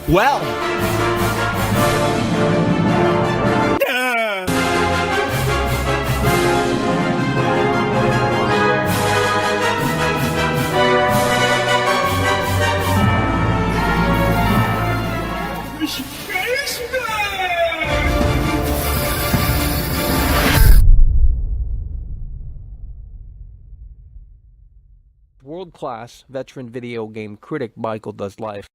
Well. World-class veteran video game critic Michael Does Life.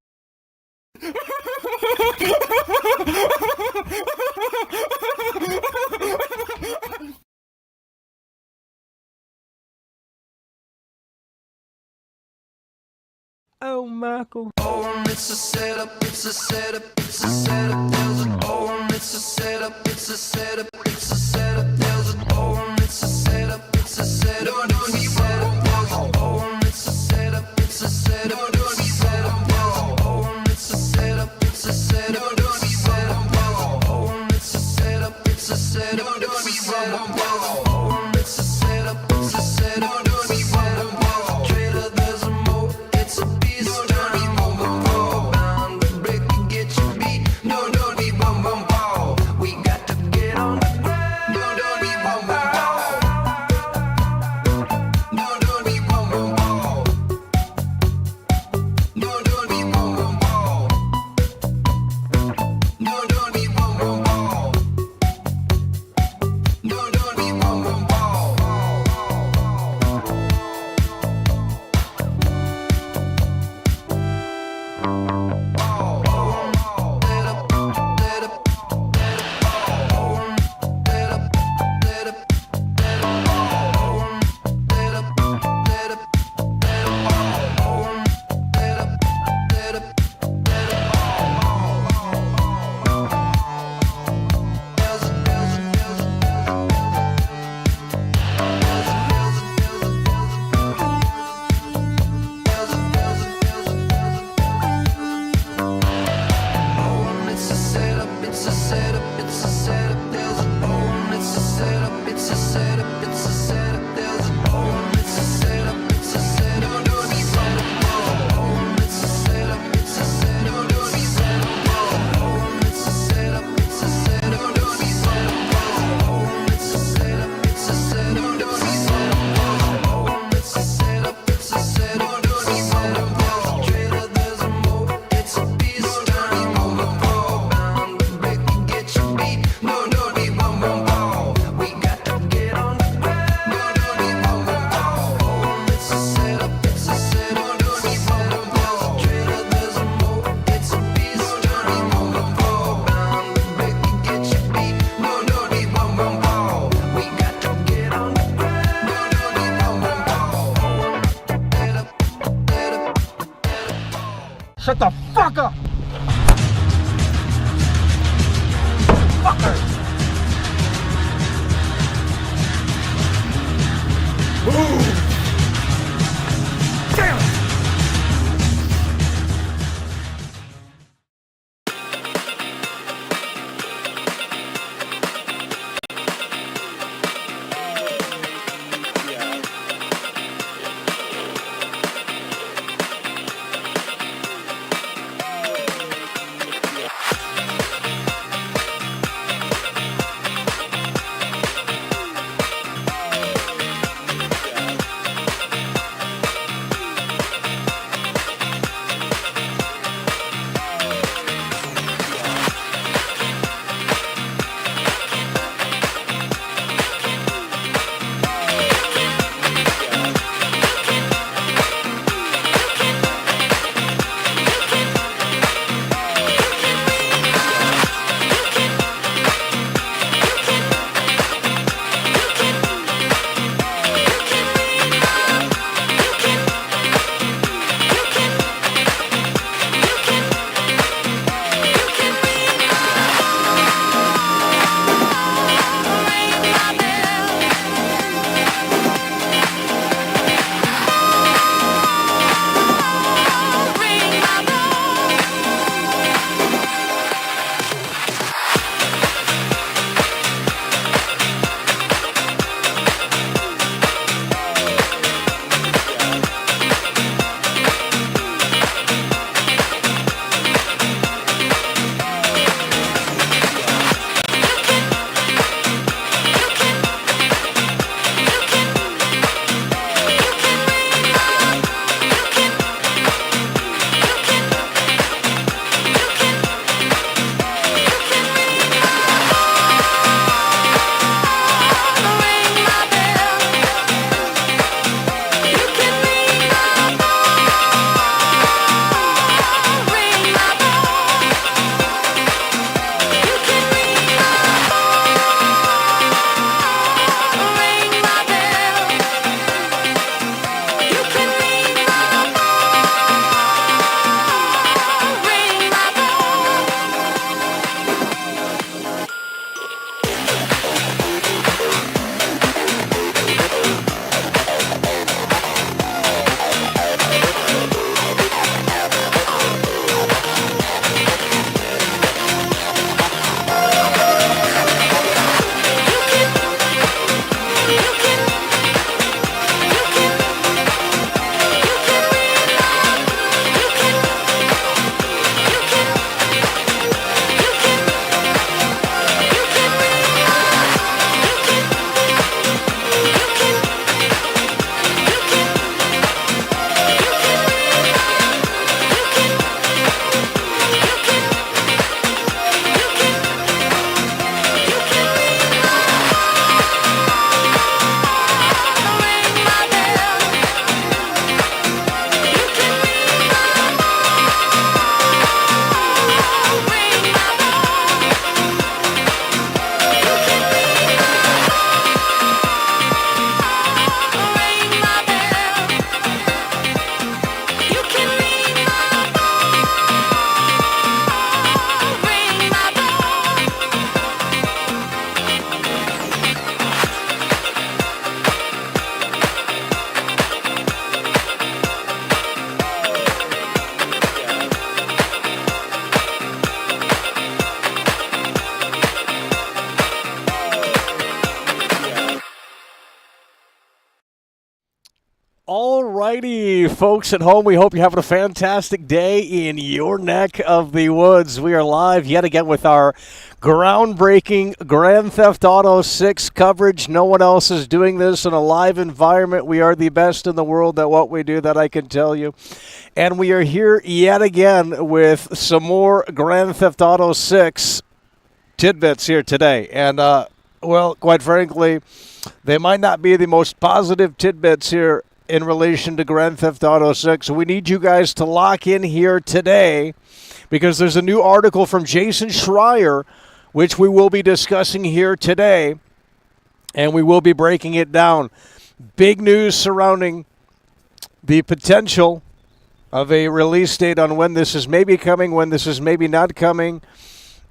Oh, Michael. Oh, it's a setup, it's a setup, it's a setup. There's an oh, it's a setup, it's a setup, it's a setup. There's an oh, it's a setup, it's a setup, it's a setup. There's an oh, it's a setup, it's a setup, it's a setup. There's an oh, it's a setup, it's a setup, it's a setup. There's an oh, it's a setup, it's a setup, it's a setup. There's an oh, it's a setup, it's a setup, it's a setup. Trailer, there's a mo, it's a beast. Shut the fuck up! Fucker! Move! All righty, folks at home, we hope you're having a fantastic day in your neck of the woods. We are live yet again with our groundbreaking Grand Theft Auto 6 coverage. No one else is doing this in a live environment. We are the best in the world at what we do, that I can tell you. And we are here yet again with some more Grand Theft Auto 6 tidbits here today. And, well, quite frankly, they might not be the most positive tidbits here in relation to Grand Theft Auto 6. So we need you guys to lock in here today because there's a new article from Jason Schreier, which we will be discussing here today, and we will be breaking it down. Big news surrounding the potential of a release date on when this is maybe coming, when this is maybe not coming,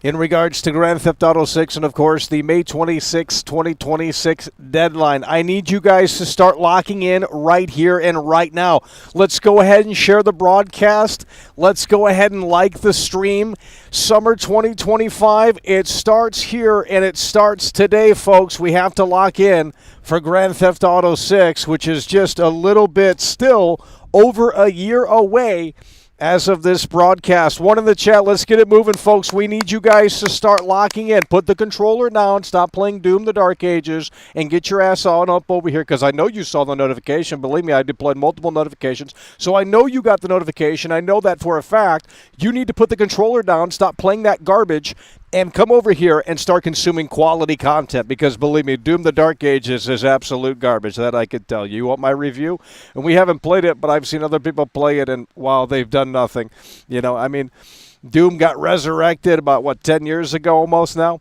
in regards to Grand Theft Auto 6, and of course the May 26, 2026 deadline. I need you guys to start locking in right here and right now. Let's go ahead and share the broadcast. Let's go ahead and like the stream. Summer 2025, it starts here and it starts today, folks. We have to lock in for Grand Theft Auto 6, which is just a little bit still over a year away as of this broadcast. One in the chat, let's get it moving, folks. We need you guys to start locking in. Put the controller down, stop playing Doom the Dark Ages, and get your ass on up over here, because I know you saw the notification. Believe me, I deployed multiple notifications, so I know you got the notification. I know that for a fact. You need to put the controller down, stop playing that garbage, and come over here and start consuming quality content, because believe me, Doom the Dark Ages is absolute garbage. That I could tell you. You want my review? And we haven't played it, but I've seen other people play it, and wow, they've done nothing. You know, I mean, Doom got resurrected about, 10 years ago almost now,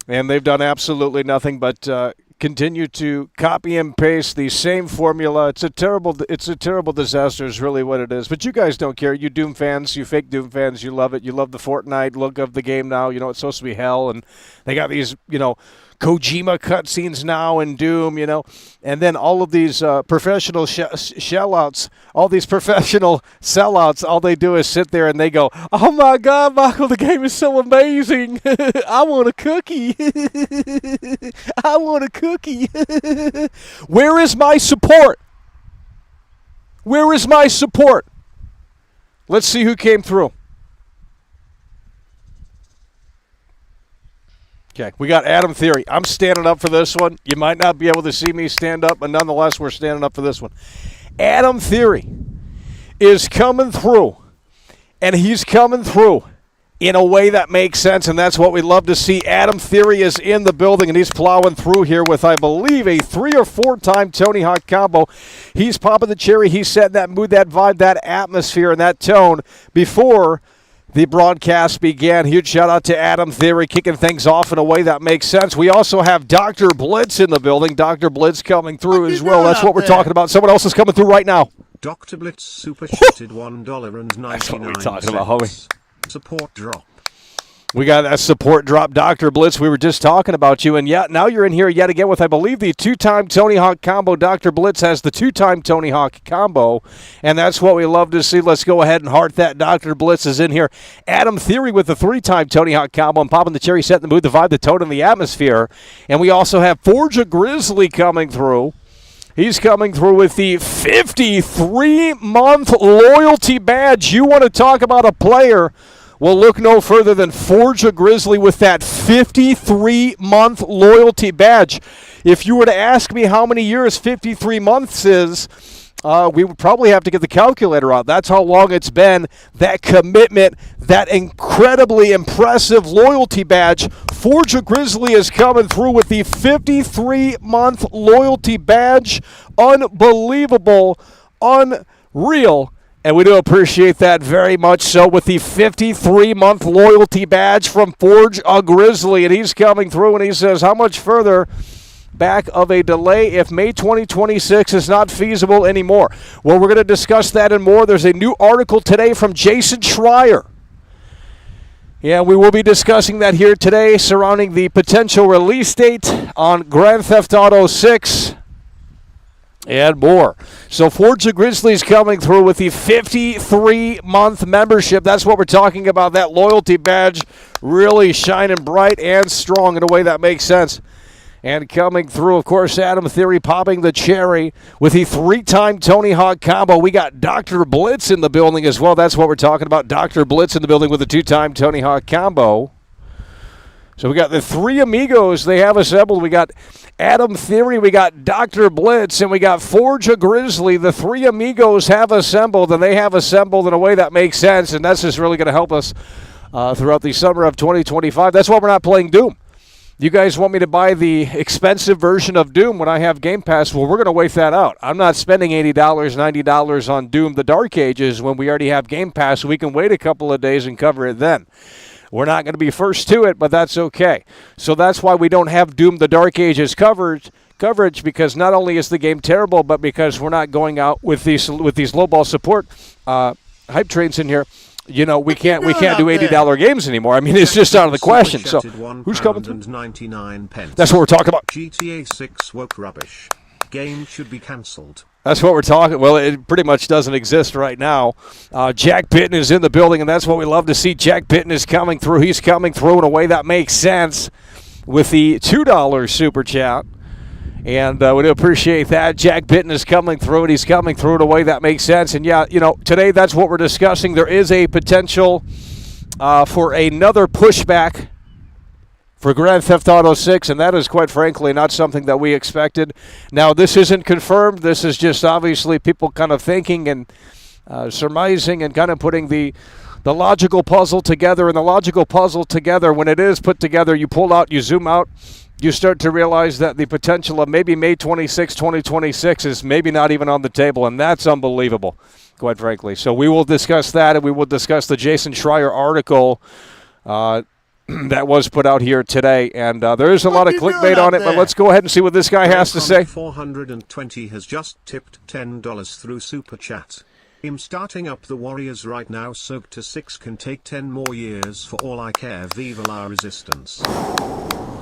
and they've done absolutely nothing but continue to copy and paste the same formula. It's a terrible disaster is really what it is. But you guys don't care. You Doom fans, you fake Doom fans, you love it. You love the Fortnite look of the game now. You know, it's supposed to be hell, and they got these, Kojima cutscenes now in Doom, and then all of these professional sellouts, all these professional sellouts, all they do is sit there and they go, "Oh my God, Michael, the game is so amazing. I want a cookie. I want a cookie." Where is my support? Where is my support? Let's see who came through. Okay, we got Adam Theory. I'm standing up for this one. You might not be able to see me stand up, but nonetheless, we're standing up for this one. Adam Theory is coming through, and he's coming through in a way that makes sense, and that's what we love to see. Adam Theory is in the building, and he's plowing through here with, I believe, a 3 or 4 time Tony Hawk combo. He's popping the cherry. He's setting that mood, that vibe, that atmosphere, and that tone before the broadcast began. Huge shout out to Adam Theory, kicking things off in a way that makes sense. We also have Dr. Blitz in the building. Dr. Blitz coming through as well. That's what we're talking about. Someone else is coming through right now. Dr. Blitz super chatted $1.99. That's what we're talking about, homie. Support drop. We got that support drop, Dr. Blitz. We were just talking about you. And yeah, now you're in here yet again with, I believe, the 2-time Tony Hawk combo. Dr. Blitz has the 2-time Tony Hawk combo. And that's what we love to see. Let's go ahead and heart that. Dr. Blitz is in here. Adam Theory with the 3-time Tony Hawk combo. And popping the cherry, setting the mood, the vibe, the tone, and the atmosphere. And we also have Forge a Grizzly coming through. He's coming through with the 53-month loyalty badge. You want to talk about a player? Well, look no further than Forge a Grizzly with that 53-month loyalty badge. If you were to ask me how many years 53 months is, we would probably have to get the calculator out. That's how long it's been. That commitment, that incredibly impressive loyalty badge. Forge a Grizzly is coming through with the 53-month loyalty badge. Unbelievable, unreal. And we do appreciate that very much so with the 53-month loyalty badge from Forge a Grizzly. And he's coming through and he says, how much further back of a delay if May 2026 is not feasible anymore? Well, we're going to discuss that and more. There's a new article today from Jason Schreier. Yeah, we will be discussing that here today surrounding the potential release date on Grand Theft Auto 6. And more. So Forge a Grizzly's coming through with the 53-month membership. That's what we're talking about. That loyalty badge really shining bright and strong in a way that makes sense. And coming through, of course, Adam Theory popping the cherry with the 3-time Tony Hawk combo. We got Dr. Blitz in the building as well. That's what we're talking about. Dr. Blitz in the building with the 2-time Tony Hawk combo. So we got the 3 amigos they have assembled. We got Adam Theory, we got Dr. Blitz, and we got Forge a Grizzly. The 3 amigos have assembled, and they have assembled in a way that makes sense, and that's just really going to help us throughout the summer of 2025. That's why we're not playing Doom. You guys want me to buy the expensive version of Doom when I have Game Pass? Well, we're going to wait that out. I'm not spending $80, $90 on Doom the Dark Ages when we already have Game Pass. We can wait a couple of days and cover it then. We're not going to be first to it, but that's okay. So that's why we don't have Doom the Dark Ages coverage, because not only is the game terrible, but because we're not going out with these lowball support hype trains in here. You know, we can't do $80 games anymore. I mean, it's just out of the question. So, who's coming through? 99 pence. That's what we're talking about. GTA 6 woke rubbish. Game should be cancelled. That's what we're talking. Well, it pretty much doesn't exist right now. Jack Bitton is in the building, and that's what we love to see. Jack Bitton is coming through. He's coming through in a way that makes sense with the $2 super chat. And we do appreciate that. Jack Bitton is coming through, and he's coming through in a way that makes sense. And, yeah, you know, today that's what we're discussing. There is a potential for another pushback for Grand Theft Auto 6, and that is, quite frankly, not something that we expected. Now, this isn't confirmed. This is just obviously people kind of thinking and surmising and kind of putting the logical puzzle together. And the logical puzzle together, when it is put together, you pull out, you zoom out, you start to realize that the potential of maybe May 26, 2026 is maybe not even on the table, and that's unbelievable, quite frankly. So we will discuss that, and we will discuss the Jason Schreier article that was put out here today. And there is a lot of clickbait on it, but let's go ahead and see what this guy has to say. 420 has just tipped $10 through Super Chat. I'm starting up the Warriors right now, so to 6 can take 10 more years for all I care. Viva la resistance.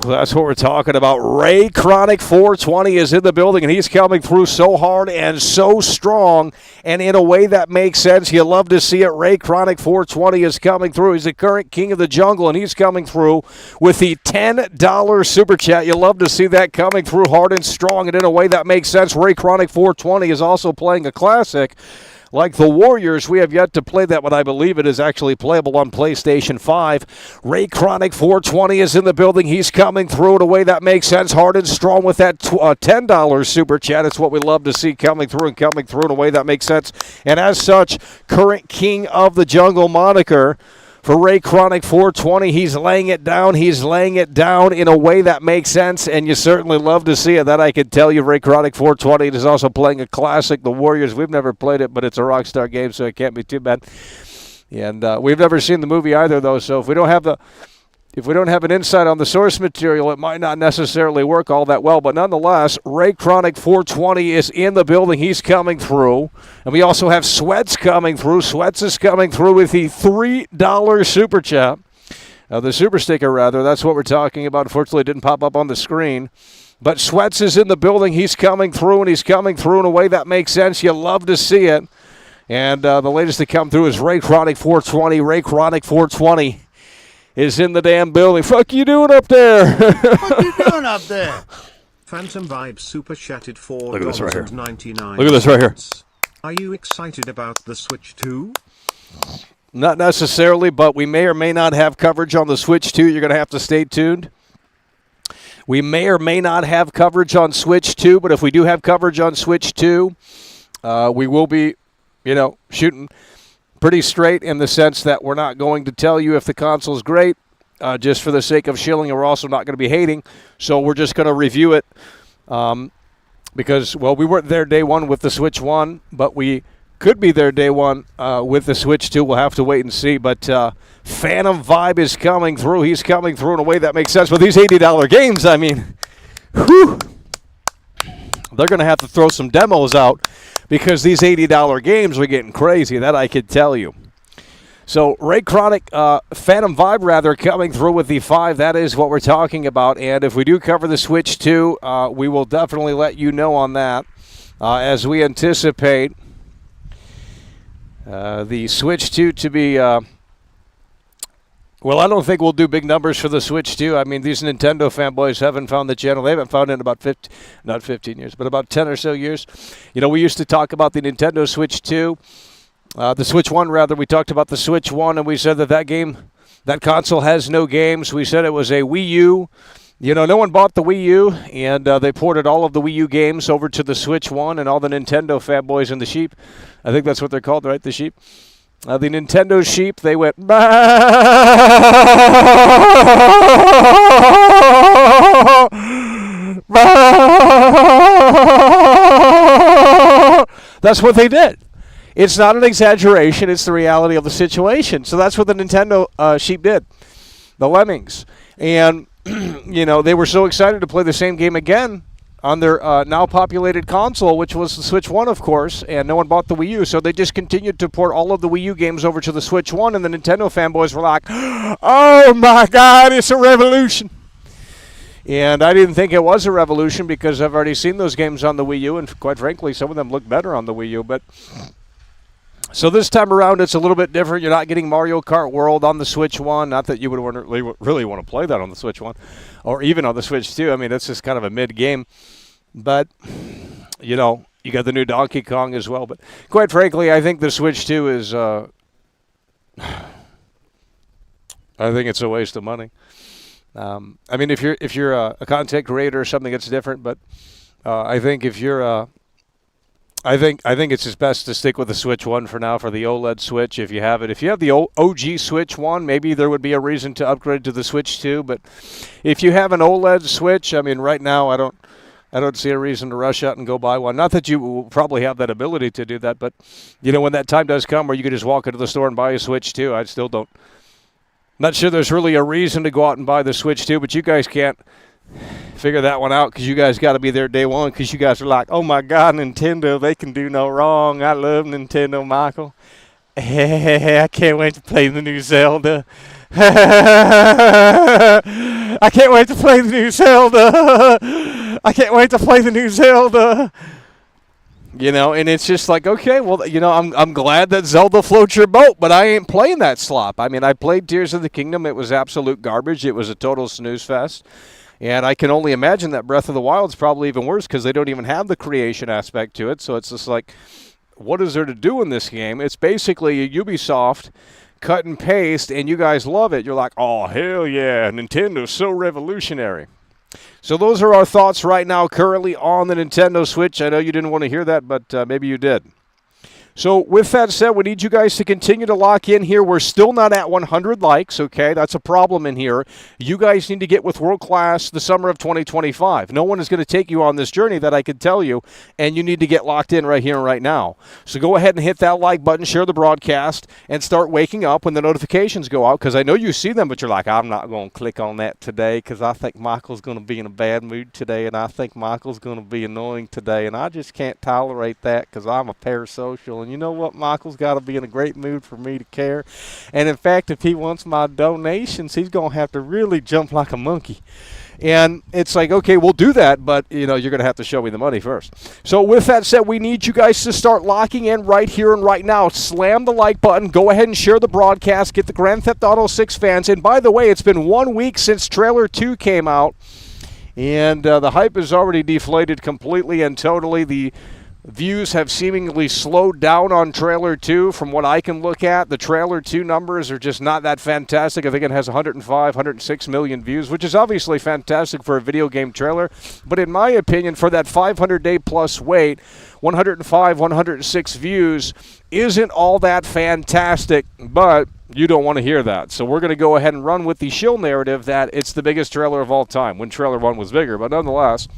That's what we're talking about. Ray Chronic 420 is in the building, and he's coming through so hard and so strong, and in a way that makes sense. You love to see it. Ray Chronic 420 is coming through. He's the current king of the jungle, and he's coming through with the $10 super chat. You love to see that coming through hard and strong, and in a way that makes sense. Ray Chronic 420 is also playing a classic like the Warriors. We have yet to play that, but I believe it is actually playable on PlayStation 5. Ray Chronic 420 is in the building. He's coming through in a way that makes sense. Hard and strong with that $10 super chat. It's what we love to see coming through in a way that makes sense. And as such, current king of the jungle moniker for Ray Chronic 420, he's laying it down. He's laying it down in a way that makes sense, and you certainly love to see it. That I can tell you. Ray Chronic 420 is also playing a classic, the Warriors. We've never played it, but it's a Rockstar game, so it can't be too bad. And we've never seen the movie either, though. So if we don't have an insight on the source material, it might not necessarily work all that well. But nonetheless, Ray Chronic 420 is in the building. He's coming through. And we also have Sweats coming through. Sweats is coming through with the $3 super chat. The super sticker, rather. That's what we're talking about. Unfortunately, it didn't pop up on the screen. But Sweats is in the building. He's coming through, and he's coming through in a way that makes sense. You love to see it. And the latest to come through is Ray Chronic 420. Ray Chronic 420 is in the damn building. Fuck you doing up there? What you doing up there? Phantom Vibe super chatted Look at this right here. $4.99. Look at this right here. Are you excited about the Switch 2? Not necessarily, but we may or may not have coverage on the Switch 2. You're going to have to stay tuned. We may or may not have coverage on Switch 2, but if we do have coverage on Switch 2, we will be, shooting pretty straight in the sense that we're not going to tell you if the console's great just for the sake of shilling, and we're also not going to be hating. So we're just going to review it because, well, we weren't there day one with the Switch 1, but we could be there day one with the Switch 2. We'll have to wait and see. But Phantom Vibe is coming through. He's coming through in a way that makes sense. With these $80 games, I mean, whew, they're going to have to throw some demos out because these $80 games are getting crazy. That I could tell you. So Ray Chronic, Phantom Vibe, rather, coming through with the 5. That is what we're talking about. And if we do cover the Switch 2, we will definitely let you know on that as we anticipate the Switch 2 to be Well, I don't think we'll do big numbers for the Switch 2. I mean, these Nintendo fanboys haven't found the channel. They haven't found it in about 15 years, but about 10 or so years. You know, we used to talk about the Nintendo Switch 2, the Switch 1, rather. We talked about the Switch 1, and we said that console has no games. We said it was a Wii U. You know, no one bought the Wii U, and they ported all of the Wii U games over to the Switch 1, and all the Nintendo fanboys and the sheep. I think that's what they're called, right? The sheep. The Nintendo sheep, they went, bah! Bah! That's what they did. It's not an exaggeration. It's the reality of the situation. So that's what the Nintendo sheep did, the lemmings. And, you know, they were so excited to play the same game again on their now populated console, which was the Switch 1, of course, and no one bought the Wii U, so they just continued to port all of the Wii U games over to the Switch 1, and the Nintendo fanboys were like, oh my God, it's a revolution. And I didn't think it was a revolution because I've already seen those games on the Wii U, and quite frankly, some of them look better on the Wii U. But so this time around, it's a little bit different. You're not getting Mario Kart World on the Switch 1. Not that you would really want to play that on the Switch 1, or even on the Switch 2. I mean, that's just kind of a mid-game. But, you know, you got the new Donkey Kong as well. But quite frankly, I think the Switch 2 is, I think it's a waste of money. I mean, if you're a content creator or something, it's different. But I think if you're I think it's just best to stick with the Switch 1 for now, for the OLED Switch, if you have it. If you have the OG Switch 1, maybe there would be a reason to upgrade to the Switch 2. But if you have an OLED Switch, I mean, right now I don't see a reason to rush out and go buy one. Not that you will probably have that ability to do that, but, you know, when that time does come where you can just walk into the store and buy a Switch 2, I still don't. Not sure there's really a reason to go out and buy the Switch 2, but you guys can't figure that one out because you guys got to be there day one because you guys are like, oh, my God, Nintendo, they can do no wrong. I love Nintendo, Michael. I can't wait to play the new Zelda. I can't wait to play the new Zelda. I can't wait to play the new Zelda. You know, and it's just like, okay, well, you know, I'm glad that Zelda floats your boat, but I ain't playing that slop. I mean, I played Tears of the Kingdom. It was absolute garbage. It was a total snooze fest. And I can only imagine that Breath of the Wild's probably even worse because they don't even have the creation aspect to it. So it's just like, what is there to do in this game? It's basically a Ubisoft cut and paste, and you guys love it. You're like, oh, hell yeah, Nintendo's so revolutionary. So those are our thoughts right now currently on the Nintendo Switch. I know you didn't want to hear that, but maybe you did. So with that said, we need you guys to continue to lock in here. We're still not at 100 likes, okay? That's a problem in here. You guys need to get with World Class the summer of 2025. No one is going to take you on this journey, that I can tell you, and you need to get locked in right here and right now. So go ahead and hit that like button, share the broadcast, and start waking up when the notifications go out, because I know you see them, but you're like, I'm not going to click on that today because I think Michael's going to be in a bad mood today, and I think Michael's going to be annoying today, and I just can't tolerate that because I'm a parasocial. And you know what? Michael's got to be in a great mood for me to care. And in fact, if he wants my donations, he's going to have to really jump like a monkey. And it's like, okay, we'll do that, but, you know, you're going to have to show me the money first. So with that said, we need you guys to start locking in right here and right now. Slam the like button. Go ahead and share the broadcast. Get the Grand Theft Auto 6 fans. And by the way, it's been 1 week since Trailer 2 came out. And the hype is already deflated completely and totally. The views have seemingly slowed down on Trailer 2 from what I can look at. The Trailer 2 numbers are just not that fantastic. I think it has 105, 106 million views, which is obviously fantastic for a video game trailer. But in my opinion, for that 500-day plus wait, 105, 106 views isn't all that fantastic, but you don't want to hear that. So we're going to go ahead and run with the shill narrative that it's the biggest trailer of all time, when Trailer 1 was bigger. But nonetheless,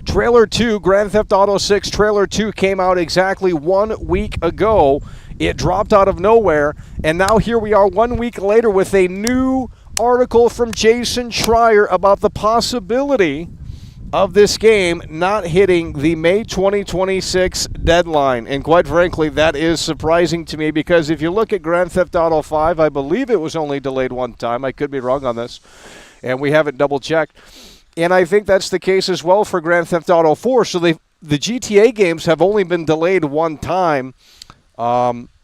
Trailer 2, Grand Theft Auto 6, Trailer 2 came out exactly 1 week ago. It dropped out of nowhere, and now here we are 1 week later with a new article from Jason Schreier about the possibility of this game not hitting the May 2026 deadline. And quite frankly, that is surprising to me because if you look at Grand Theft Auto 5, I believe it was only delayed one time. I could be wrong on this, and we haven't double-checked. And I think that's the case as well for Grand Theft Auto 4. So the GTA games have only been delayed one time.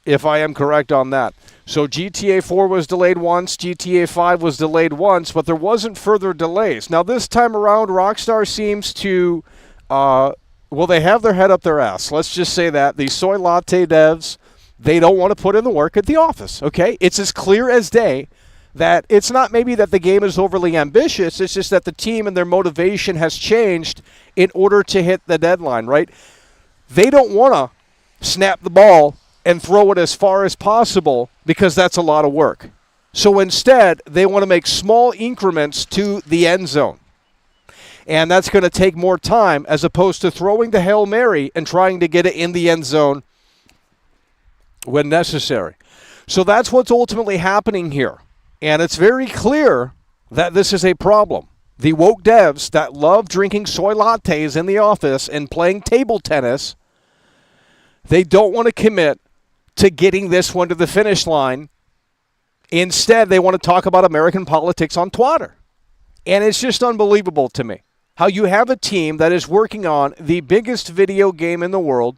if I am correct on that. So GTA 4 was delayed once, GTA 5 was delayed once, but there wasn't further delays. Now this time around, Rockstar seems to, they have their head up their ass. Let's just say that. These soy latte devs, they don't want to put in the work at the office, okay? It's as clear as day that it's not maybe that the game is overly ambitious, it's just that the team and their motivation has changed in order to hit the deadline, right? They don't want to snap the ball and throw it as far as possible because that's a lot of work. So instead, they want to make small increments to the end zone. And that's going to take more time as opposed to throwing the Hail Mary and trying to get it in the end zone when necessary. So that's what's ultimately happening here. And it's very clear that this is a problem. The woke devs that love drinking soy lattes in the office and playing table tennis, they don't want to commit to getting this one to the finish line. Instead, they want to talk about American politics on Twitter. And it's just unbelievable to me how you have a team that is working on the biggest video game in the world,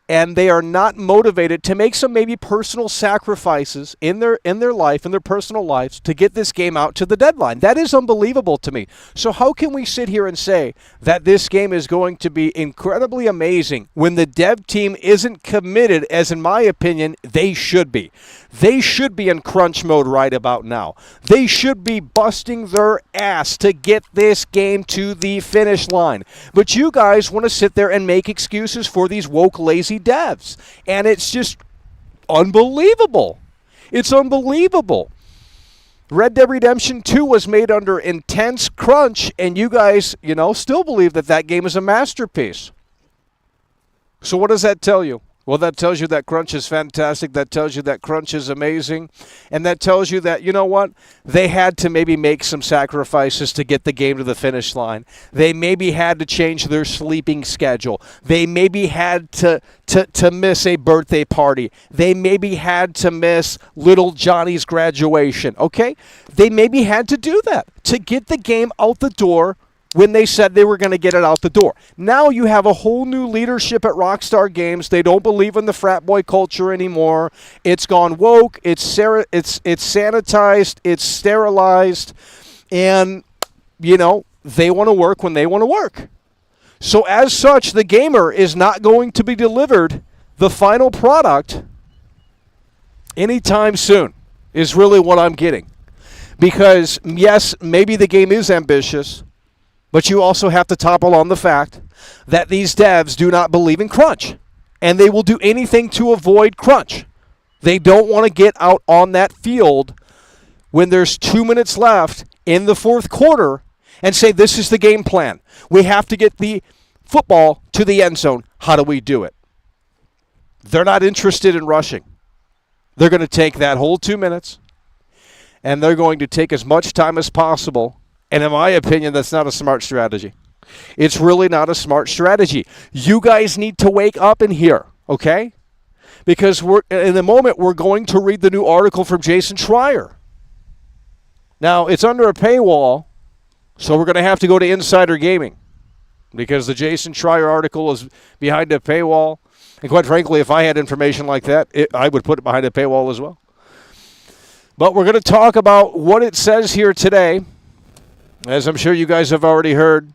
and they are not motivated to make some maybe personal sacrifices in their life, in their personal lives, to get this game out to the deadline. That is unbelievable to me. So how can we sit here and say that this game is going to be incredibly amazing when the dev team isn't committed, as in my opinion, they should be? They should be in crunch mode right about now. They should be busting their ass to get this game to the finish line. But you guys want to sit there and make excuses for these woke, lazy devs. And it's just unbelievable. It's unbelievable. Red Dead Redemption 2 was made under intense crunch, and you guys, still believe that that game is a masterpiece. So what does that tell you? Well, that tells you that crunch is fantastic. That tells you that crunch is amazing. And that tells you that, you know what? They had to maybe make some sacrifices to get the game to the finish line. They maybe had to change their sleeping schedule. They maybe had to miss a birthday party. They maybe had to miss little Johnny's graduation, okay? They maybe had to do that to get the game out the door when they said they were going to get it out the door. Now you have a whole new leadership at Rockstar Games. They don't believe in the frat boy culture anymore. It's gone woke. It's sanitized. It's sterilized. And, they want to work when they want to work. So as such, the gamer is not going to be delivered the final product anytime soon, is really what I'm getting. Because, yes, maybe the game is ambitious, but you also have to topple on the fact that these devs do not believe in crunch. And they will do anything to avoid crunch. They don't want to get out on that field when there's 2 minutes left in the fourth quarter and say, this is the game plan. We have to get the football to the end zone. How do we do it? They're not interested in rushing. They're going to take that whole 2 minutes, and they're going to take as much time as possible. And in my opinion, that's not a smart strategy. It's really not a smart strategy. You guys need to wake up in here, okay? Because in a moment, we're going to read the new article from Jason Schreier. Now, it's under a paywall, so we're going to have to go to Insider Gaming because the Jason Schreier article is behind a paywall. And quite frankly, if I had information like that, I would put it behind a paywall as well. But we're going to talk about what it says here today, as I'm sure you guys have already heard.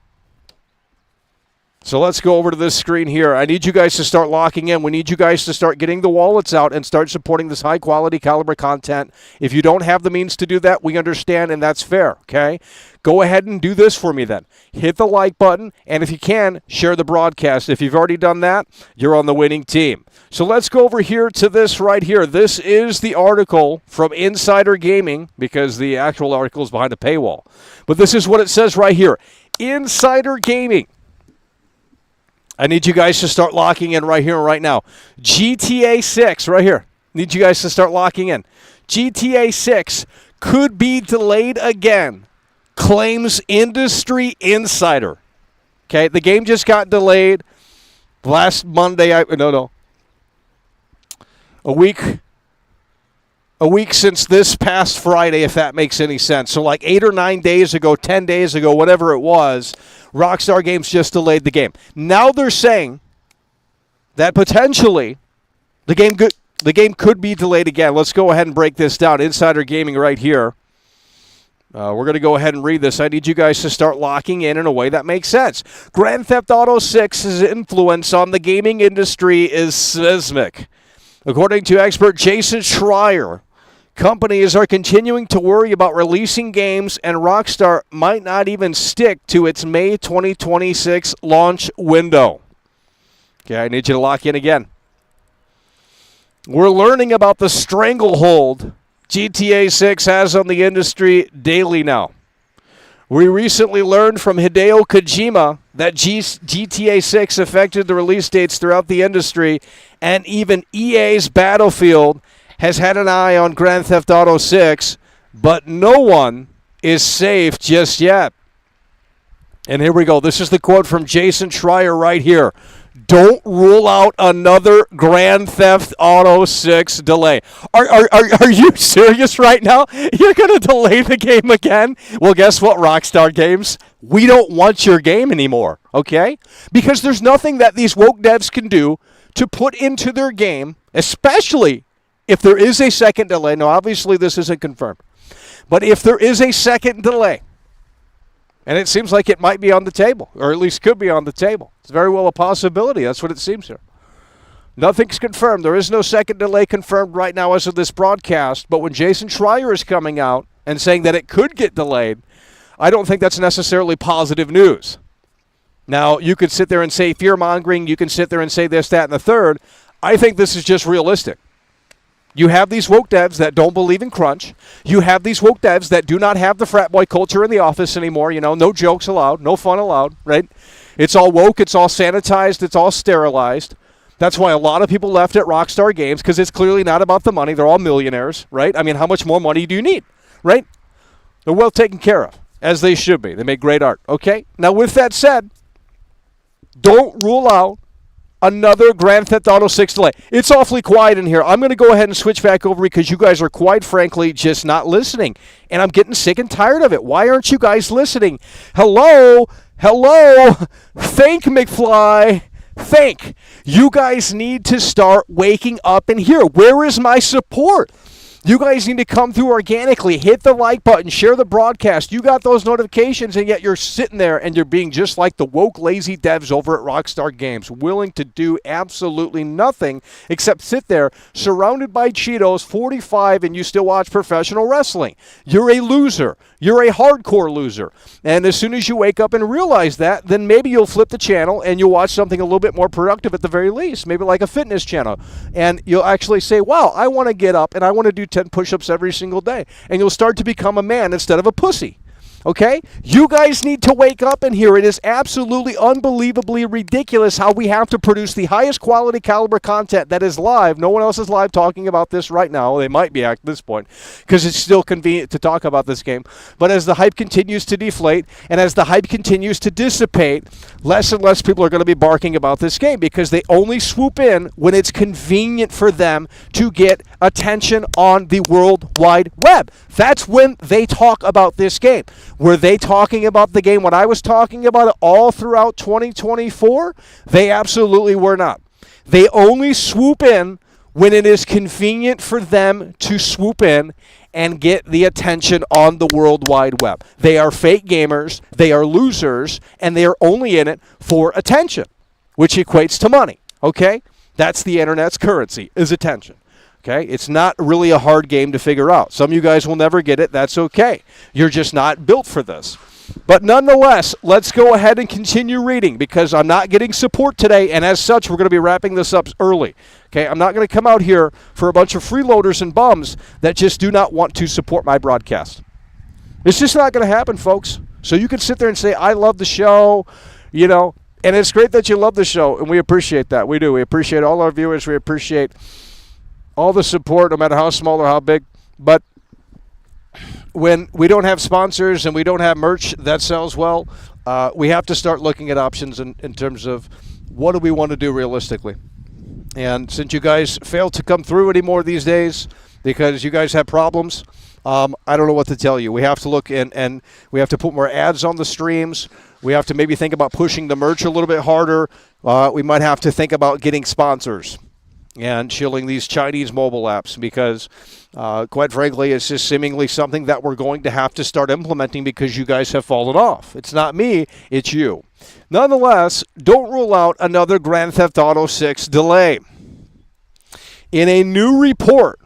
So let's go over to this screen here. I need you guys to start locking in. We need you guys to start getting the wallets out and start supporting this high-quality caliber content. If you don't have the means to do that, we understand, and that's fair, okay? Go ahead and do this for me then. Hit the like button, and if you can, share the broadcast. If you've already done that, you're on the winning team. So let's go over here to this right here. This is the article from Insider Gaming, because the actual article is behind a paywall. But this is what it says right here. Insider Gaming. I need you guys to start locking in right here and right now. GTA 6, right here. Need you guys to start locking in. GTA 6 could be delayed again, claims industry insider. Okay, the game just got delayed last Monday. A week since this past Friday, if that makes any sense. So like 8 or 9 days ago, 10 days ago, whatever it was, Rockstar Games just delayed the game. Now they're saying that potentially the game the game could be delayed again. Let's go ahead and break this down. Insider Gaming right here. We're going to go ahead and read this. I need you guys to start locking in a way that makes sense. Grand Theft Auto 6's influence on the gaming industry is seismic. According to expert Jason Schreier, companies are continuing to worry about releasing games, and Rockstar might not even stick to its May 2026 launch window. Okay, I need you to lock in again. We're learning about the stranglehold GTA 6 has on the industry daily now. We recently learned from Hideo Kojima that GTA 6 affected the release dates throughout the industry, and even EA's Battlefield has had an eye on Grand Theft Auto 6, but no one is safe just yet. And here we go. This is the quote from Jason Schreier right here. Don't rule out another Grand Theft Auto 6 delay. Are you serious right now? You're going to delay the game again? Well, guess what, Rockstar Games? We don't want your game anymore, okay? Because there's nothing that these woke devs can do to put into their game, especially if there is a second delay. Now, obviously, this isn't confirmed. But if there is a second delay, and it seems like it might be on the table, or at least could be on the table. It's very well a possibility. That's what it seems here. Nothing's confirmed. There is no second delay confirmed right now as of this broadcast. But when Jason Schreier is coming out and saying that it could get delayed, I don't think that's necessarily positive news. Now, you could sit there and say fear-mongering. You can sit there and say this, that, and the third. I think this is just realistic. You have these woke devs that don't believe in crunch. You have these woke devs that do not have the frat boy culture in the office anymore. You know, no jokes allowed, no fun allowed, right? It's all woke. It's all sanitized. It's all sterilized. That's why a lot of people left at Rockstar Games, because it's clearly not about the money. They're all millionaires, right? I mean, how much more money do you need, right? They're well taken care of, as they should be. They make great art, okay? Now, with that said, don't rule out another Grand Theft Auto 6 delay. It's awfully quiet in here. I'm going to go ahead and switch back over because you guys are quite frankly just not listening. And I'm getting sick and tired of it. Why aren't you guys listening? Hello? Think, McFly. Think. You guys need to start waking up in here. Where is my support? You guys need to come through organically. Hit the like button. Share the broadcast. You got those notifications, and yet you're sitting there and you're being just like the woke, lazy devs over at Rockstar Games, willing to do absolutely nothing except sit there surrounded by Cheetos, 45, and you still watch professional wrestling. You're a loser. You're a hardcore loser. And as soon as you wake up and realize that, then maybe you'll flip the channel and you'll watch something a little bit more productive at the very least, maybe like a fitness channel. And you'll actually say, wow, I want to get up and I want to do 10 push-ups every single day. And you'll start to become a man instead of a pussy. Okay? You guys need to wake up in here. It is absolutely unbelievably ridiculous how we have to produce the highest quality caliber content that is live. No one else is live talking about this right now. They might be at this point because it's still convenient to talk about this game. But as the hype continues to deflate and as the hype continues to dissipate, less and less people are going to be barking about this game because they only swoop in when it's convenient for them to get attention on the World Wide Web. That's when they talk about this game. Were they talking about the game when I was talking about it all throughout 2024? They absolutely were not. They only swoop in when it is convenient for them to swoop in and get the attention on the World Wide Web. They are fake gamers, they are losers, and they are only in it for attention, which equates to money, okay? That's the internet's currency, is attention. Okay, it's not really a hard game to figure out. Some of you guys will never get it. That's okay. You're just not built for this. But nonetheless, let's go ahead and continue reading because I'm not getting support today, and as such, we're going to be wrapping this up early. Okay, I'm not going to come out here for a bunch of freeloaders and bums that just do not want to support my broadcast. It's just not going to happen, folks. So you can sit there and say, I love the show, you know, and it's great that you love the show, and we appreciate that. We do. We appreciate all our viewers. We appreciate all the support, no matter how small or how big. But when we don't have sponsors and we don't have merch that sells well, we have to start looking at options in terms of what do we want to do realistically. And since you guys fail to come through anymore these days because you guys have problems, I don't know what to tell you. We have to look and we have to put more ads on the streams. We have to maybe think about pushing the merch a little bit harder. We might have to think about getting sponsors. and shilling these Chinese mobile apps because, quite frankly, it's just seemingly something that we're going to have to start implementing because you guys have fallen off. It's not me, it's you. Nonetheless, don't rule out another Grand Theft Auto 6 delay. In a new report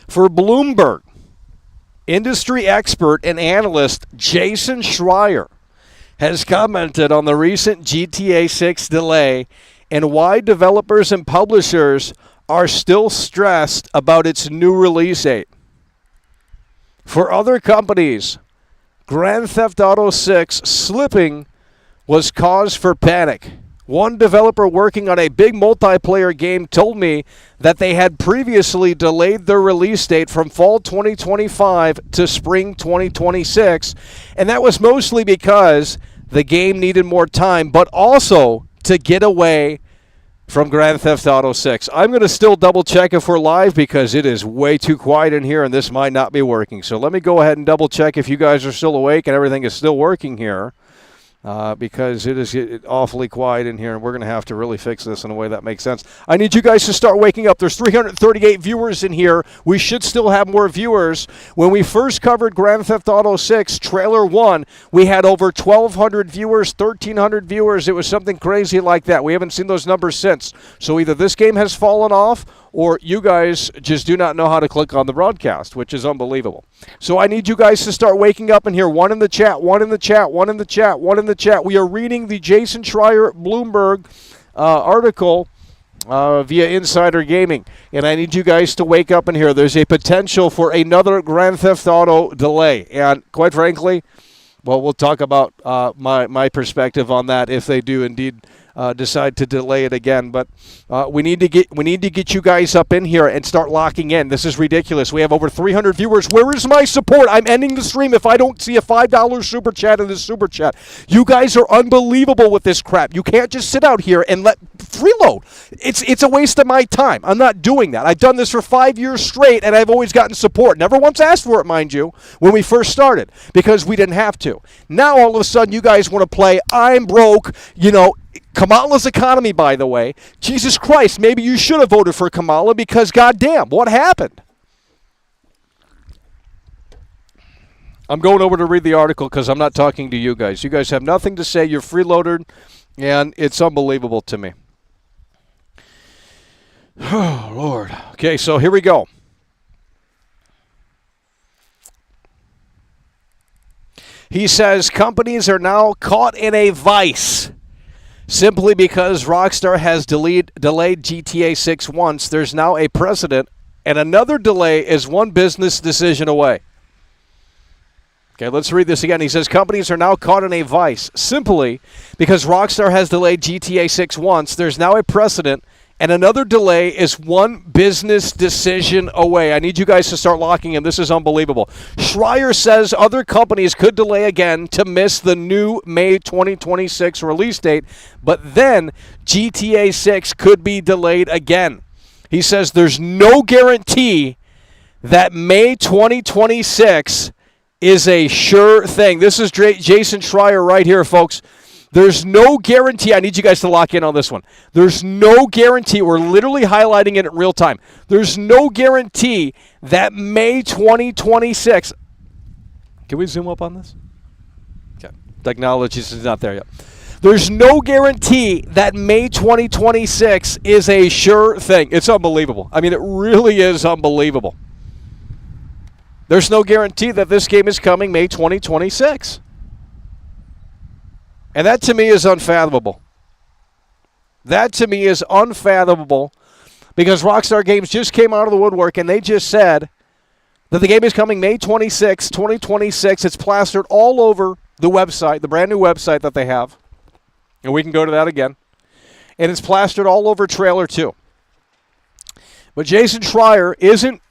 for Bloomberg, industry expert and analyst Jason Schreier has commented on the recent GTA 6 delay and why developers and publishers are still stressed about its new release date. For other companies, Grand Theft Auto 6 slipping was cause for panic. One developer working on a big multiplayer game told me that they had previously delayed their release date from fall 2025 to spring 2026, and that was mostly because the game needed more time, but also to get away from Grand Theft Auto 6. I'm going to still double check if we're live because it is way too quiet in here and this might not be working. So let me go ahead and double check if you guys are still awake and everything is still working here. Because it is awfully quiet in here, and we're going to have to really fix this in a way that makes sense. I need you guys to start waking up. There's 338 viewers in here. We should still have more viewers. When we first covered Grand Theft Auto 6 Trailer 1, we had over 1,200 viewers, 1,300 viewers. It was something crazy like that. We haven't seen those numbers since. So either this game has fallen off, or you guys just do not know how to click on the broadcast, which is unbelievable. So I need you guys to start waking up in here. One in the chat, one in the chat, one in the chat, one in the chat. We are reading the Jason Schreier Bloomberg article via Insider Gaming. And I need you guys to wake up in here. There's a potential for another Grand Theft Auto delay. And quite frankly, well, we'll talk about my perspective on that if they do indeed decide to delay it again. But we need to get you guys up in here and start locking in. This is ridiculous. We have over 300 viewers. Where is my support? I'm ending the stream if I don't see a $5 super chat in this super chat. You guys are unbelievable with this crap. You can't just sit out here and let freeload. It's a waste of my time. I'm not doing that. I've done this for 5 years straight, and I've always gotten support. Never once asked for it, mind you, when we first started, because we didn't have to. Now, all of a sudden, you guys want to play I'm broke, Kamala's economy, by the way. Jesus Christ, maybe you should have voted for Kamala because, goddamn, what happened? I'm going over to read the article because I'm not talking to you guys. You guys have nothing to say. You're freeloaded, and it's unbelievable to me. Oh, Lord. Okay, so here we go. He says companies are now caught in a vice. Simply because Rockstar has delayed GTA 6 once, there's now a precedent, and another delay is one business decision away. Okay, let's read this again. He says companies are now caught in a vice. Simply because Rockstar has delayed GTA 6 once, there's now a precedent, and another delay is one business decision away. I need you guys to start locking in. This is unbelievable. Schreier says other companies could delay again to miss the new May 2026 release date, but then GTA 6 could be delayed again. He says there's no guarantee that May 2026 is a sure thing. This is Jason Schreier right here, folks. There's no guarantee. I need you guys to lock in on this one. There's no guarantee. We're literally highlighting it in real time. There's no guarantee that May 2026. Can we zoom up on this? Okay. Technology is not there yet. There's no guarantee that May 2026 is a sure thing. It's unbelievable. I mean, it really is unbelievable. There's no guarantee that this game is coming May 2026. And that to me is unfathomable. That to me is unfathomable because Rockstar Games just came out of the woodwork and they just said that the game is coming May 26, 2026. It's plastered all over the website, the brand new website that they have. And we can go to that again. And it's plastered all over Trailer 2. But Jason Schreier isn't.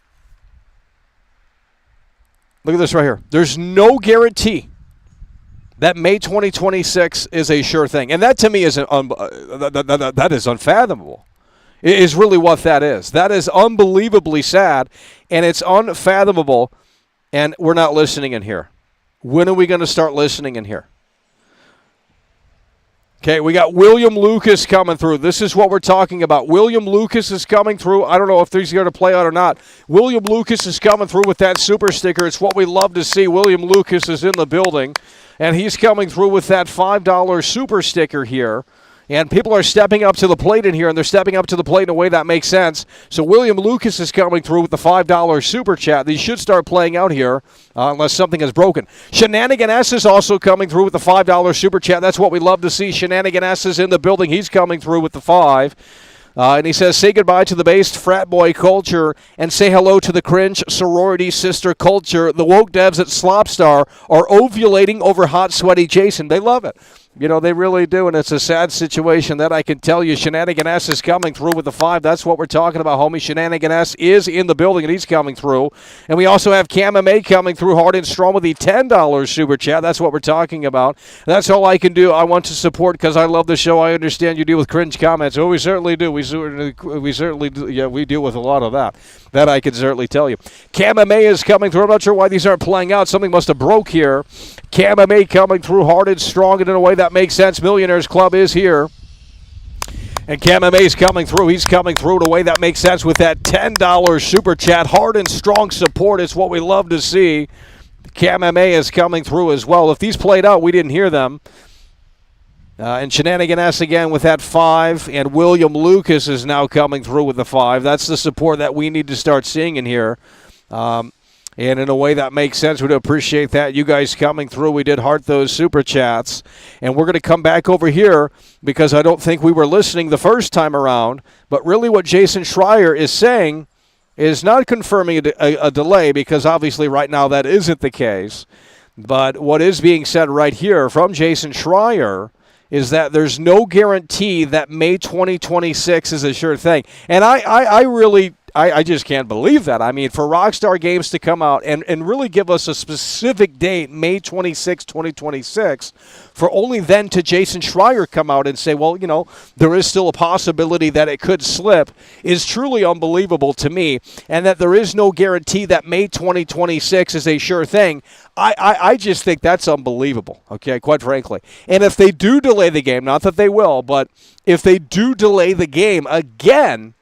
Look at this right here. There's no guarantee that May 2026 is a sure thing. And that to me is that is unfathomable. It is really what that is. That is unbelievably sad, and it's unfathomable, and we're not listening in here. When are we going to start listening in here? Okay, we got William Lucas coming through. This is what we're talking about. William Lucas is coming through. I don't know if he's going to play out or not. William Lucas is coming through with that super sticker. It's what we love to see. William Lucas is in the building, and he's coming through with that $5 super sticker here. And people are stepping up to the plate in here, and they're stepping up to the plate in a way that makes sense. So William Lucas is coming through with the $5 super chat. These should start playing out here unless something is broken. Shenanigan S is also coming through with the $5 super chat. That's what we love to see. Shenanigan S is in the building. He's coming through with the 5. And he says, say goodbye to the based frat boy culture and say hello to the cringe sorority sister culture. The woke devs at Slopstar are ovulating over hot, sweaty Jason. They love it. You know, they really do, and it's a sad situation that I can tell you. Shenanigan S is coming through with the 5. That's what we're talking about, homie. Shenanigan S is in the building, and he's coming through. And we also have Cam M.A. coming through hard and strong with the $10 super chat. That's what we're talking about. That's all I can do. I want to support because I love the show. I understand you deal with cringe comments. Oh, we certainly do. We certainly do. Yeah, we deal with a lot of that. That I can certainly tell you. Cam M.A. is coming through. I'm not sure why these aren't playing out. Something must have broke here. Cam M.A. coming through hard and strong and in a way that makes sense. Millionaires Club is here. And Cam M.A. is coming through. He's coming through in a way that makes sense with that $10 super chat. Hard and strong support is what we love to see. Cam M.A. is coming through as well. If these played out, we didn't hear them. And Shenanigan S again with that 5. And William Lucas is now coming through with the 5. That's the support that we need to start seeing in here. And in a way that makes sense. We'd appreciate that. You guys coming through. We did heart those super chats. And we're going to come back over here because I don't think we were listening the first time around. But really what Jason Schreier is saying is not confirming a delay because obviously right now that isn't the case. But what is being said right here from Jason Schreier is that there's no guarantee that May 2026 is a sure thing. And I just can't believe that. I mean, for Rockstar Games to come out and really give us a specific date, May 26, 2026, for only then to Jason Schreier come out and say, well, you know, there is still a possibility that it could slip, is truly unbelievable to me. And that there is no guarantee that May 2026 is a sure thing. I just think that's unbelievable, okay, quite frankly. And if they do delay the game, not that they will, but if they do delay the game again,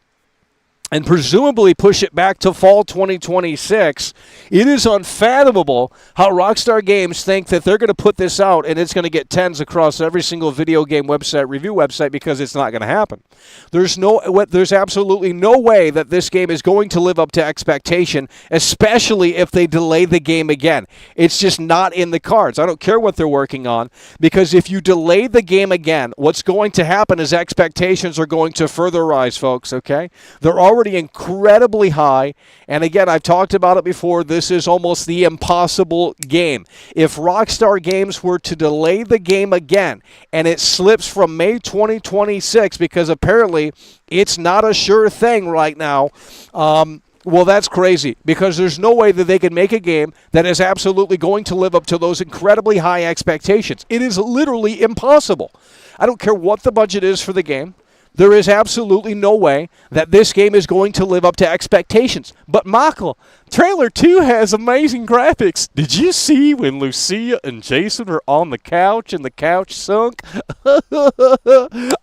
and presumably push it back to fall 2026, it is unfathomable how Rockstar Games think that they're going to put this out and it's going to get tens across every single video game website, review website, because it's not going to happen. There's absolutely no way that this game is going to live up to expectation, especially if they delay the game again. It's just not in the cards. I don't care what they're working on, because if you delay the game again, what's going to happen is expectations are going to further rise, folks, okay? They're already incredibly high, and again, I've talked about it before, this is almost the impossible game. If Rockstar Games were to delay the game again, and it slips from May 2026, because apparently it's not a sure thing right now, well, that's crazy, because there's no way that they can make a game that is absolutely going to live up to those incredibly high expectations. It is literally impossible. I don't care what the budget is for the game. There is absolutely no way that this game is going to live up to expectations. But Michael, Trailer 2 has amazing graphics. Did you see when Lucia and Jason were on the couch and the couch sunk?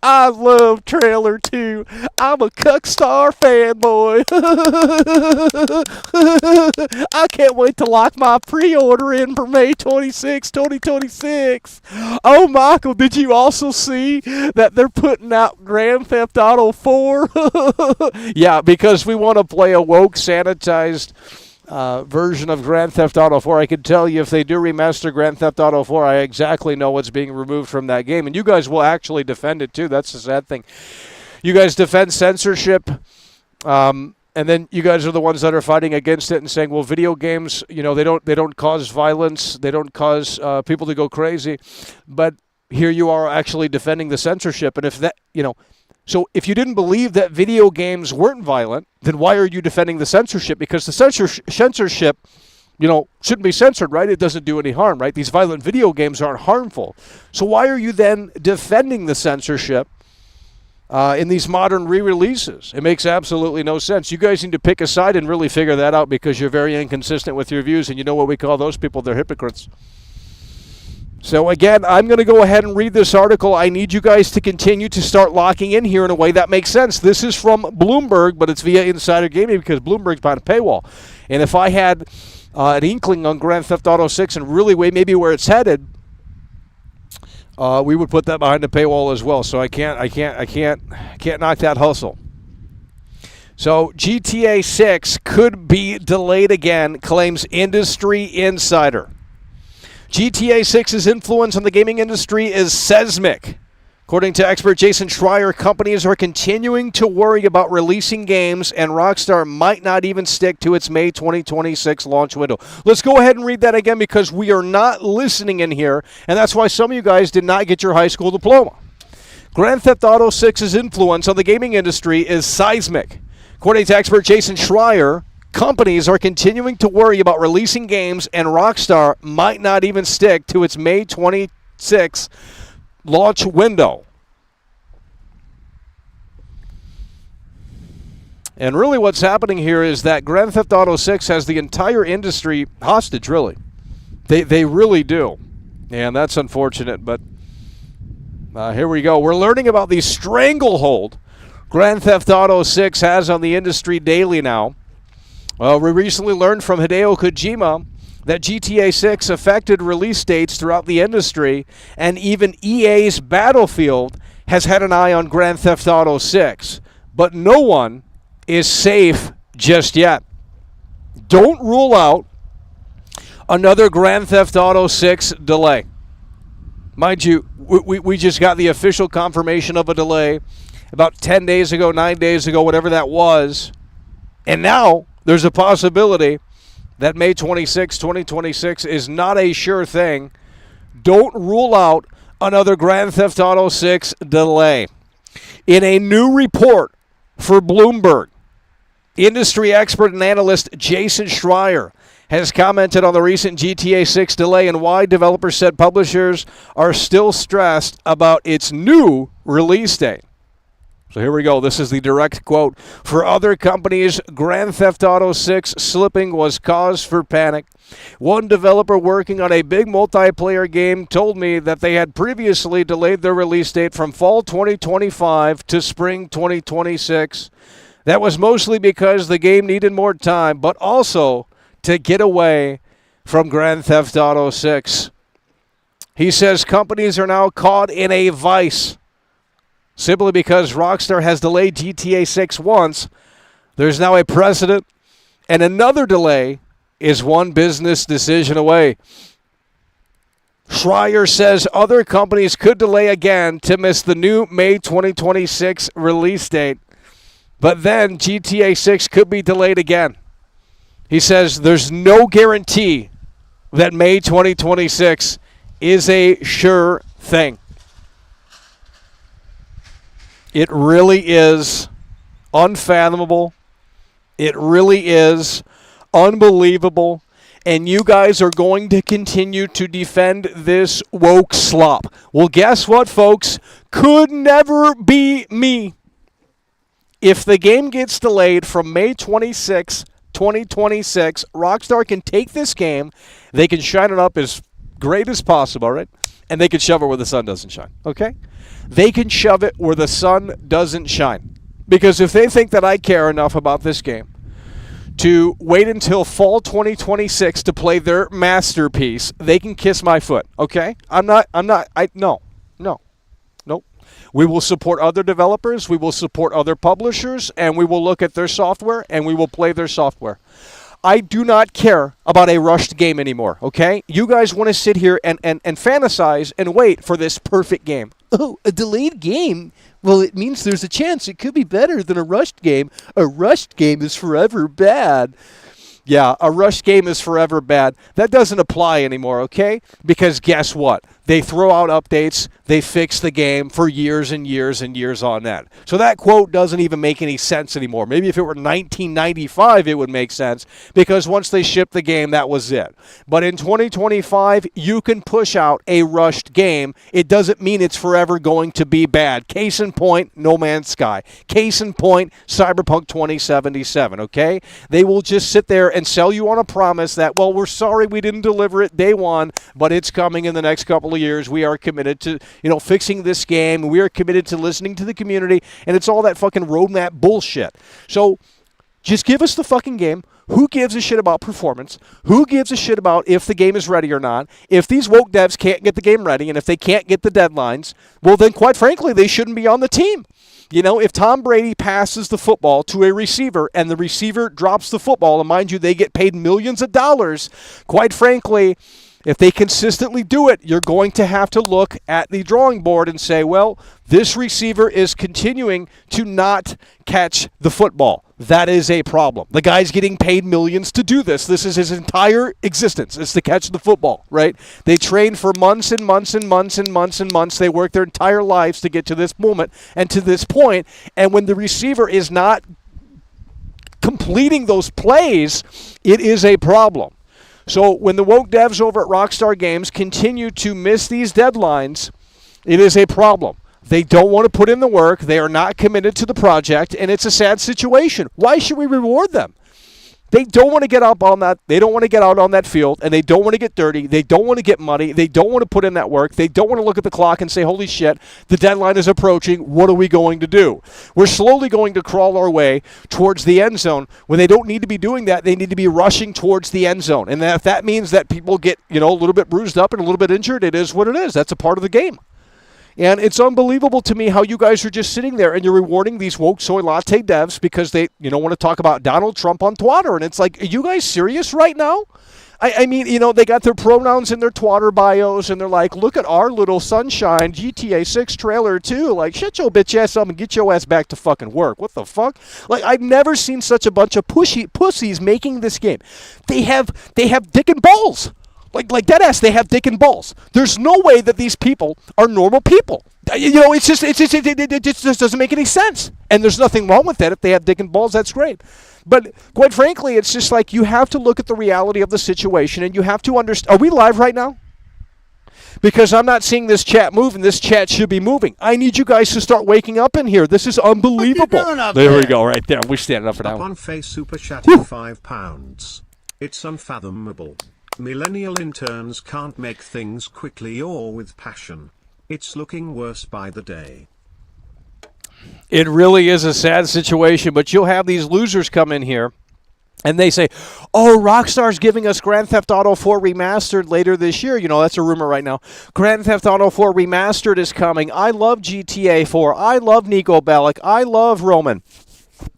I love Trailer 2. I'm a Cuckstar fanboy. I can't wait to lock my pre-order in for May 26, 2026. Oh, Michael, did you also see that they're putting out Grand Theft Auto 4? Yeah, because we want to play a woke, sanitized version of Grand Theft Auto 4. I can tell you if they do remaster Grand Theft Auto 4, I exactly know what's being removed from that game. And you guys will actually defend it too. That's the sad thing. You guys defend censorship, and then you guys are the ones that are fighting against it and saying, well, video games, you know, they don't cause violence, they don't cause people to go crazy. But here you are actually defending the censorship. And if that, you know, so if you didn't believe that video games weren't violent, then why are you defending the censorship? Because the censorship, you know, shouldn't be censored, right? It doesn't do any harm, right? These violent video games aren't harmful. So why are you then defending the censorship in these modern re-releases? It makes absolutely no sense. You guys need to pick a side and really figure that out, because you're very inconsistent with your views, and you know what we call those people? They're hypocrites. So again, I'm going to go ahead and read this article. I need you guys to continue to start locking in here in a way that makes sense. This is from Bloomberg, but it's via Insider Gaming because Bloomberg's behind a paywall. And if I had an inkling on Grand Theft Auto 6 and really maybe where it's headed, we would put that behind the paywall as well. So I can't knock that hustle. So GTA 6 could be delayed again, claims industry insider. GTA 6's influence on the gaming industry is seismic. According to expert Jason Schreier, companies are continuing to worry about releasing games, and Rockstar might not even stick to its May 2026 launch window. Let's go ahead and read that again because we are not listening in here, and that's why some of you guys did not get your high school diploma. Grand Theft Auto 6's influence on the gaming industry is seismic. According to expert Jason Schreier, companies are continuing to worry about releasing games, and Rockstar might not even stick to its May 26 launch window. And really what's happening here is that Grand Theft Auto 6 has the entire industry hostage, really. They really do. And that's unfortunate, but here we go. We're learning about the stranglehold Grand Theft Auto 6 has on the industry daily now. We recently learned from Hideo Kojima that GTA 6 affected release dates throughout the industry, and even EA's Battlefield has had an eye on Grand Theft Auto 6. But no one is safe just yet. Don't rule out another Grand Theft Auto 6 delay. Mind you, we just got the official confirmation of a delay about 10 days ago, 9 days ago, whatever that was. And now there's a possibility that May 26, 2026 is not a sure thing. Don't rule out another Grand Theft Auto 6 delay. In a new report for Bloomberg, industry expert and analyst Jason Schreier has commented on the recent GTA 6 delay and why developers said publishers are still stressed about its new release date. So here we go. This is the direct quote. For other companies, Grand Theft Auto 6 slipping was cause for panic. One developer working on a big multiplayer game told me that they had previously delayed their release date from fall 2025 to spring 2026. That was mostly because the game needed more time, but also to get away from Grand Theft Auto 6. He says companies are now caught in a vice. Simply because Rockstar has delayed GTA 6 once, there's now a precedent, and another delay is one business decision away. Schreier says other companies could delay again to miss the new May 2026 release date, but then GTA 6 could be delayed again. He says there's no guarantee that May 2026 is a sure thing. It really is unfathomable. It really is unbelievable. And you guys are going to continue to defend this woke slop. Well, guess what, folks? Could never be me. If the game gets delayed from May 26, 2026, Rockstar can take this game, they can shine it up as great as possible, right? And they can shove it where the sun doesn't shine, okay? They can shove it where the sun doesn't shine. Because if they think that I care enough about this game to wait until fall 2026 to play their masterpiece, they can kiss my foot, okay? No. We will support other developers, we will support other publishers, and we will look at their software, and we will play their software. I do not care about a rushed game anymore, okay? You guys want to sit here and fantasize and wait for this perfect game. Oh, a delayed game? Well, it means there's a chance it could be better than a rushed game. A rushed game is forever bad. Yeah, a rushed game is forever bad. That doesn't apply anymore, okay? Because guess what? They throw out updates. They fix the game for years and years and years on end. So that quote doesn't even make any sense anymore. Maybe if it were 1995, it would make sense because once they shipped the game, that was it. But in 2025, you can push out a rushed game. It doesn't mean it's forever going to be bad. Case in point, No Man's Sky. Case in point, Cyberpunk 2077, okay? They will just sit there and sell you on a promise that, well, we're sorry we didn't deliver it day one, but it's coming in the next couple of of years, we are committed to, fixing this game. We are committed to listening to the community, and it's all that fucking roadmap bullshit. So just give us the fucking game. Who gives a shit about performance? Who gives a shit about if the game is ready or not? If these woke devs can't get the game ready, and if they can't get the deadlines, well, then quite frankly, they shouldn't be on the team. If Tom Brady passes the football to a receiver and the receiver drops the football, and mind you, they get paid millions of dollars, quite frankly, if they consistently do it, you're going to have to look at the drawing board and say, well, this receiver is continuing to not catch the football. That is a problem. The guy's getting paid millions to do this. This is his entire existence, is to catch the football, right? They train for months and months and months and months and months. They work their entire lives to get to this moment and to this point. And when the receiver is not completing those plays, it is a problem. So when the woke devs over at Rockstar Games continue to miss these deadlines, it is a problem. They don't want to put in the work. They are not committed to the project, and it's a sad situation. Why should we reward them? They don't want to get up on that. They don't want to get out on that field, and they don't want to get dirty. They don't want to get muddy. They don't want to put in that work. They don't want to look at the clock and say, holy shit, the deadline is approaching. What are we going to do? We're slowly going to crawl our way towards the end zone. When they don't need to be doing that, they need to be rushing towards the end zone. And if that means that people get, a little bit bruised up and a little bit injured, it is what it is. That's a part of the game. And it's unbelievable to me how you guys are just sitting there and you're rewarding these woke soy latte devs because they, want to talk about Donald Trump on Twitter. And it's like, are you guys serious right now? I mean, they got their pronouns in their Twitter bios, and they're like, look at our little sunshine GTA 6 trailer, too. Like, shut your bitch ass up and get your ass back to fucking work. What the fuck? Like, I've never seen such a bunch of pussies making this game. They have dick and balls. Like dead ass, they have dick and balls. There's no way that these people are normal people. It just doesn't make any sense. And there's nothing wrong with that. If they have dick and balls, that's great. But quite frankly, it's just like you have to look at the reality of the situation, and you have to understand. Are we live right now? Because I'm not seeing this chat move, and this chat should be moving. I need you guys to start waking up in here. This is unbelievable. What you doing up There we there? go, right there. We're standing up for that Up one. on Face Super Chat at £5. It's unfathomable. Millennial interns can't make things quickly or with passion. It's looking worse by the day. It really is a sad situation, but you'll have these losers come in here, and they say, oh, Rockstar's giving us Grand Theft Auto 4 Remastered later this year. That's a rumor right now. Grand Theft Auto 4 Remastered is coming. I love GTA 4. I love Nico Bellic. I love Roman.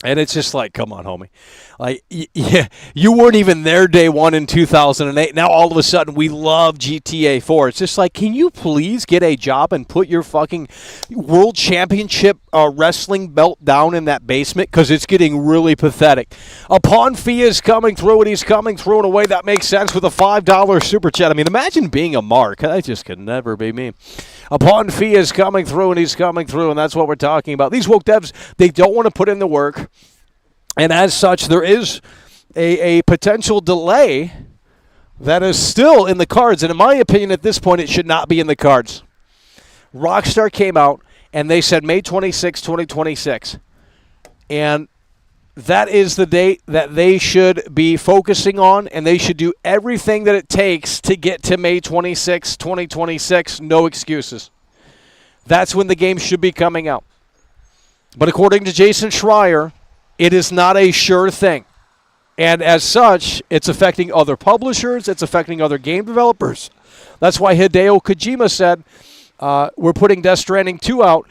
And it's just like, come on, homie. Like, yeah, you weren't even there day one in 2008. Now all of a sudden we love GTA 4. It's just like, can you please get a job and put your fucking world championship wrestling belt down in that basement? Because it's getting really pathetic. Upon Fee is coming through, and he's coming through in a way that makes sense with a $5 super chat. I mean, imagine being a Mark. That just could never be me. Upon Fee is coming through, and he's coming through, and that's what we're talking about. These woke devs, they don't want to put in the work. And as such, there is a potential delay that is still in the cards. And in my opinion, at this point, it should not be in the cards. Rockstar came out, and they said May 26, 2026. And that is the date that they should be focusing on, and they should do everything that it takes to get to May 26, 2026. No excuses. That's when the game should be coming out. But according to Jason Schreier, it is not a sure thing. And as such, it's affecting other publishers. It's affecting other game developers. That's why Hideo Kojima said, we're putting Death Stranding 2 out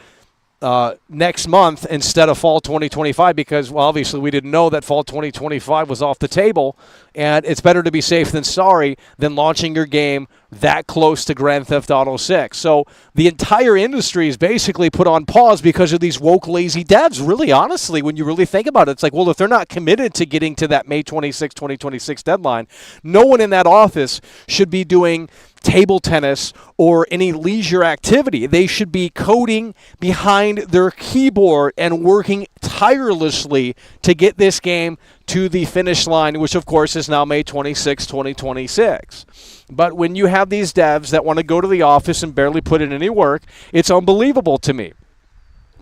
next month instead of fall 2025 because, well, obviously we didn't know that fall 2025 was off the table, and it's better to be safe than sorry than launching your game that close to Grand Theft Auto 6. So the entire industry is basically put on pause because of these woke, lazy devs. Really, honestly, when you really think about it, it's like, well, if they're not committed to getting to that May 26, 2026 deadline, no one in that office should be doing table tennis or any leisure activity. They should be coding behind their keyboard and working tirelessly to get this game to the finish line, which of course is now May 26, 2026. But when you have these devs that want to go to the office and barely put in any work, it's unbelievable to me.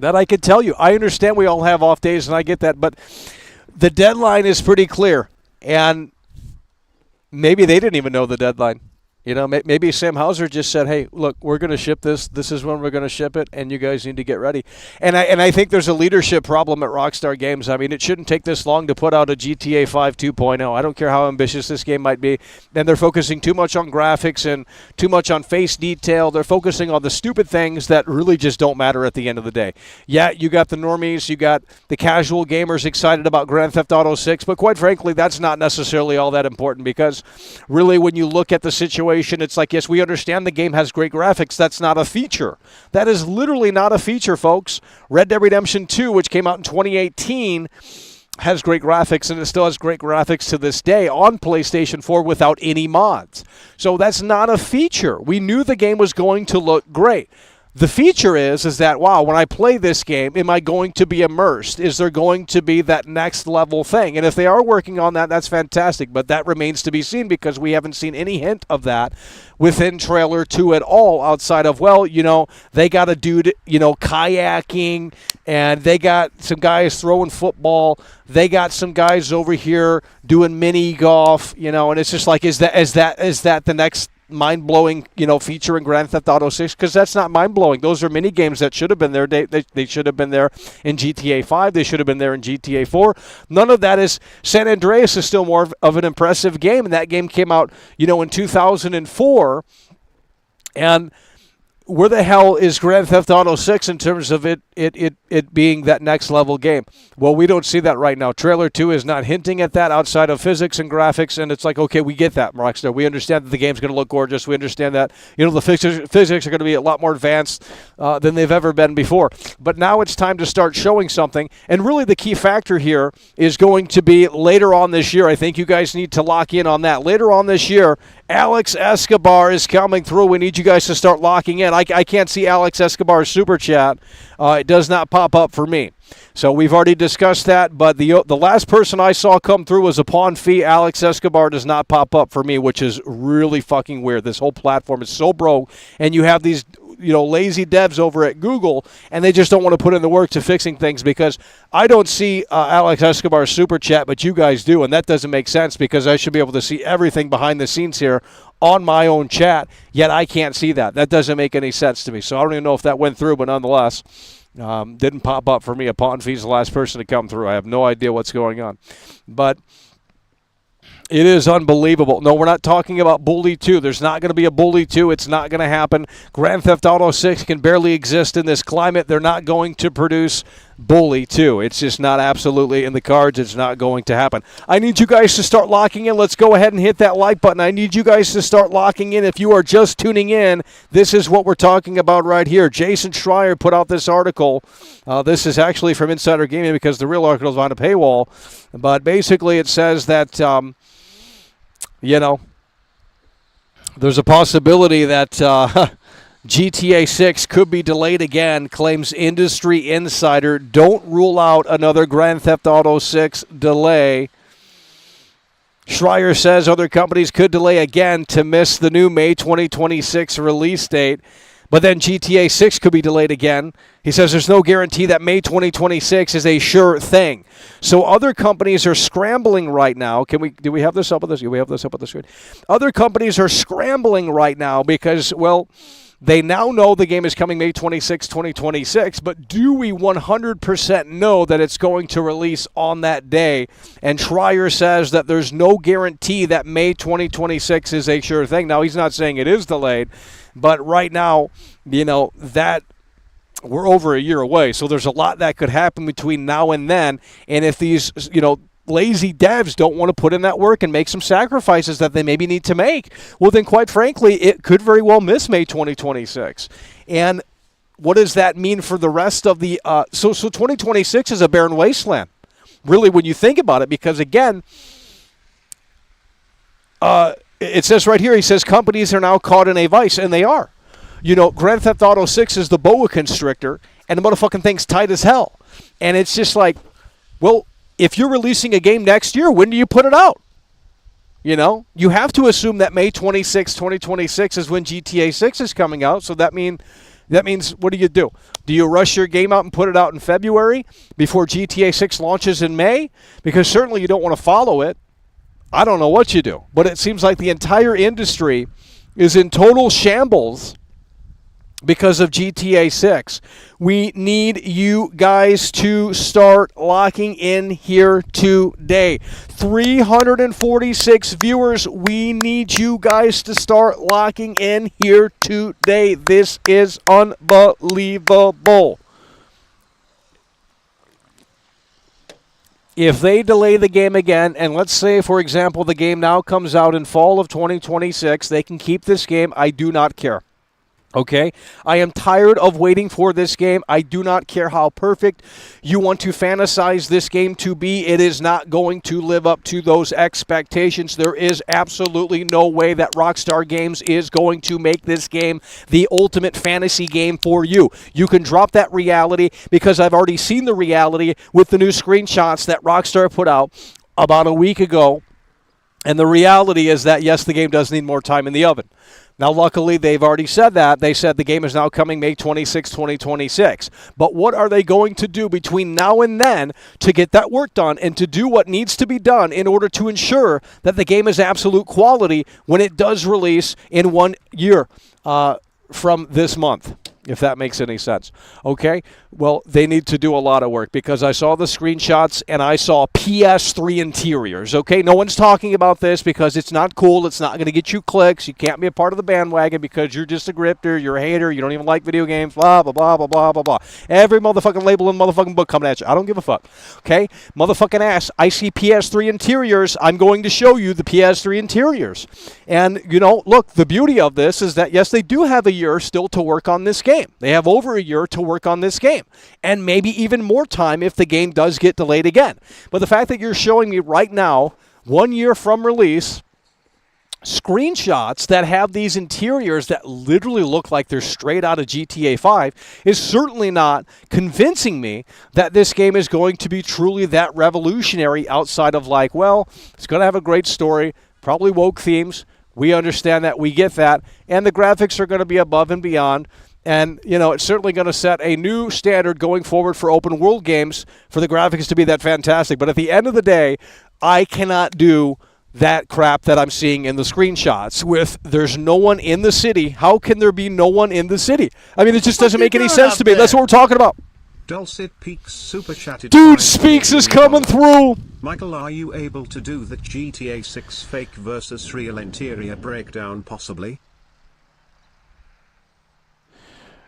That I could tell you. I understand we all have off days, and I get that, but the deadline is pretty clear. And maybe they didn't even know the deadline. You know, maybe Sam Hauser just said, "Hey, look, we're going to ship this. This is when we're going to ship it, and you guys need to get ready." And I think there's a leadership problem at Rockstar Games. I mean, it shouldn't take this long to put out a GTA 5 2.0. I don't care how ambitious this game might be. And they're focusing too much on graphics and too much on face detail. They're focusing on the stupid things that really just don't matter at the end of the day. Yeah, you got the normies, you got the casual gamers excited about Grand Theft Auto 6, but quite frankly, that's not necessarily all that important because really when you look at the situation, it's like, yes, we understand the game has great graphics. That's not a feature. That is literally not a feature, folks. Red Dead Redemption 2, which came out in 2018, has great graphics, and it still has great graphics to this day on PlayStation 4 without any mods. So that's not a feature. We knew the game was going to look great. The feature is that, wow, when I play this game, am I going to be immersed? Is there going to be that next level thing? And if they are working on that, that's fantastic. But that remains to be seen because we haven't seen any hint of that within trailer 2 at all outside of, well, you know, they got a dude, you know, kayaking, and they got some guys throwing football. They got some guys over here doing mini golf, you know, and it's just like, is that the next mind-blowing, you know, feature in Grand Theft Auto 6? Because that's not mind-blowing. Those are mini games that should have been there. They should have been there in GTA 5. They should have been there in GTA 4. None of that is. San Andreas is still more of an impressive game, and that game came out, you know, in 2004. And where the hell is Grand Theft Auto 6 in terms of it being that next level game? Well, we don't see that right now. Trailer 2 is not hinting at that outside of physics and graphics, and it's like, okay, we get that, Rockstar. We understand that the game's going to look gorgeous. We understand that, you know, the physics are going to be a lot more advanced than they've ever been before. But now it's time to start showing something, and really the key factor here is going to be later on this year. I think you guys need to lock in on that. Later on this year, Alex Escobar is coming through. We need you guys to start locking in. I can't see Alex Escobar's super chat. It does not pop up for me. So we've already discussed that, but the last person I saw come through was upon fee. Alex Escobar does not pop up for me, which is really fucking weird. This whole platform is so broke, and you have these, you know, lazy devs over at Google, and they just don't want to put in the work to fixing things because I don't see Alex Escobar's super chat, but you guys do, and that doesn't make sense because I should be able to see everything behind the scenes here on my own chat, yet I can't see that. That doesn't make any sense to me. So I don't even know if that went through, but nonetheless, didn't pop up for me. Upon fee's the last person to come through. I have no idea what's going on. But it is unbelievable. No, we're not talking about Bully 2. There's not going to be a Bully 2. It's not going to happen. Grand Theft Auto 6 can barely exist in this climate. They're not going to produce Bully 2. It's just not absolutely in the cards. It's not going to happen. I need you guys to start locking in. Let's go ahead and hit that like button. I need you guys to start locking in. If you are just tuning in, this is what we're talking about right here. Jason Schreier put out this article. This is actually from Insider Gaming because the real article is on a paywall. But basically it says that you know, there's a possibility that GTA 6 could be delayed again, claims industry insider. Don't rule out another Grand Theft Auto 6 delay. Schreier says other companies could delay again to miss the new May 2026 release date. But then GTA 6 could be delayed again. He says there's no guarantee that May 2026 is a sure thing. So other companies are scrambling right now. Do we have this up on this? Do we have this up on the screen? Other companies are scrambling right now because, well, they now know the game is coming May 26, 2026, but do we 100% know that it's going to release on that day? And Schreier says that there's no guarantee that May 2026 is a sure thing. Now, he's not saying it is delayed, but right now, you know, that we're over a year away, so there's a lot that could happen between now and then, and if these, you know, lazy devs don't want to put in that work and make some sacrifices that they maybe need to make, well, then quite frankly, it could very well miss May 2026. And what does that mean for the rest of the so 2026 is a barren wasteland, really, when you think about it, because again, it says right here, he says companies are now caught in a vice, and they are. You know, Grand Theft Auto 6 is the boa constrictor, and the motherfucking thing's tight as hell. And it's just like, well, if you're releasing a game next year, when do you put it out? You know, you have to assume that May 26, 2026 is when GTA 6 is coming out. So that means what do? Do you rush your game out and put it out in February before GTA 6 launches in May? Because certainly you don't want to follow it. I don't know what you do. But it seems like the entire industry is in total shambles because of GTA 6. We need you guys to start locking in here today. 346 viewers. We need you guys to start locking in here today. This is unbelievable. If they delay the game again, and let's say, for example, the game now comes out in fall of 2026, they can keep this game. I do not care. Okay? I am tired of waiting for this game. I do not care how perfect you want to fantasize this game to be. It is not going to live up to those expectations. There is absolutely no way that Rockstar Games is going to make this game the ultimate fantasy game for you. You can drop that reality because I've already seen the reality with the new screenshots that Rockstar put out about a week ago. And the reality is that, yes, the game does need more time in the oven. Now, luckily, they've already said that. They said the game is now coming May 26, 2026. But what are they going to do between now and then to get that work done and to do what needs to be done in order to ensure that the game is absolute quality when it does release in 1 year from this month? If that makes any sense. Okay? Well, they need to do a lot of work because I saw the screenshots and I saw PS3 interiors. Okay? No one's talking about this because it's not cool. It's not going to get you clicks. You can't be a part of the bandwagon because you're just a grifter. You're a hater. You don't even like video games. Blah, blah, blah, blah, blah, blah, blah. Every motherfucking label and motherfucking book coming at you. I don't give a fuck. Okay? Motherfucking ass. I see PS3 interiors. I'm going to show you the PS3 interiors. And, you know, look, the beauty of this is that, yes, they do have a year still to work on this game. They have over a year to work on this game, and maybe even more time if the game does get delayed again. But the fact that you're showing me right now, 1 year from release, screenshots that have these interiors that literally look like they're straight out of GTA 5 is certainly not convincing me that this game is going to be truly that revolutionary outside of like, well, it's going to have a great story, probably woke themes. We understand that. We get that. And the graphics are going to be above and beyond. And, you know, it's certainly going to set a new standard going forward for open world games for the graphics to be that fantastic. But at the end of the day, I cannot do that crap that I'm seeing in the screenshots with there's no one in the city. How can there be no one in the city? I mean, it just doesn't make any sense to me. That's what we're talking about. Dulcet Peaks super chatted. Dude Speaks is coming through. Michael, are you able to do the GTA 6 fake versus real interior breakdown possibly?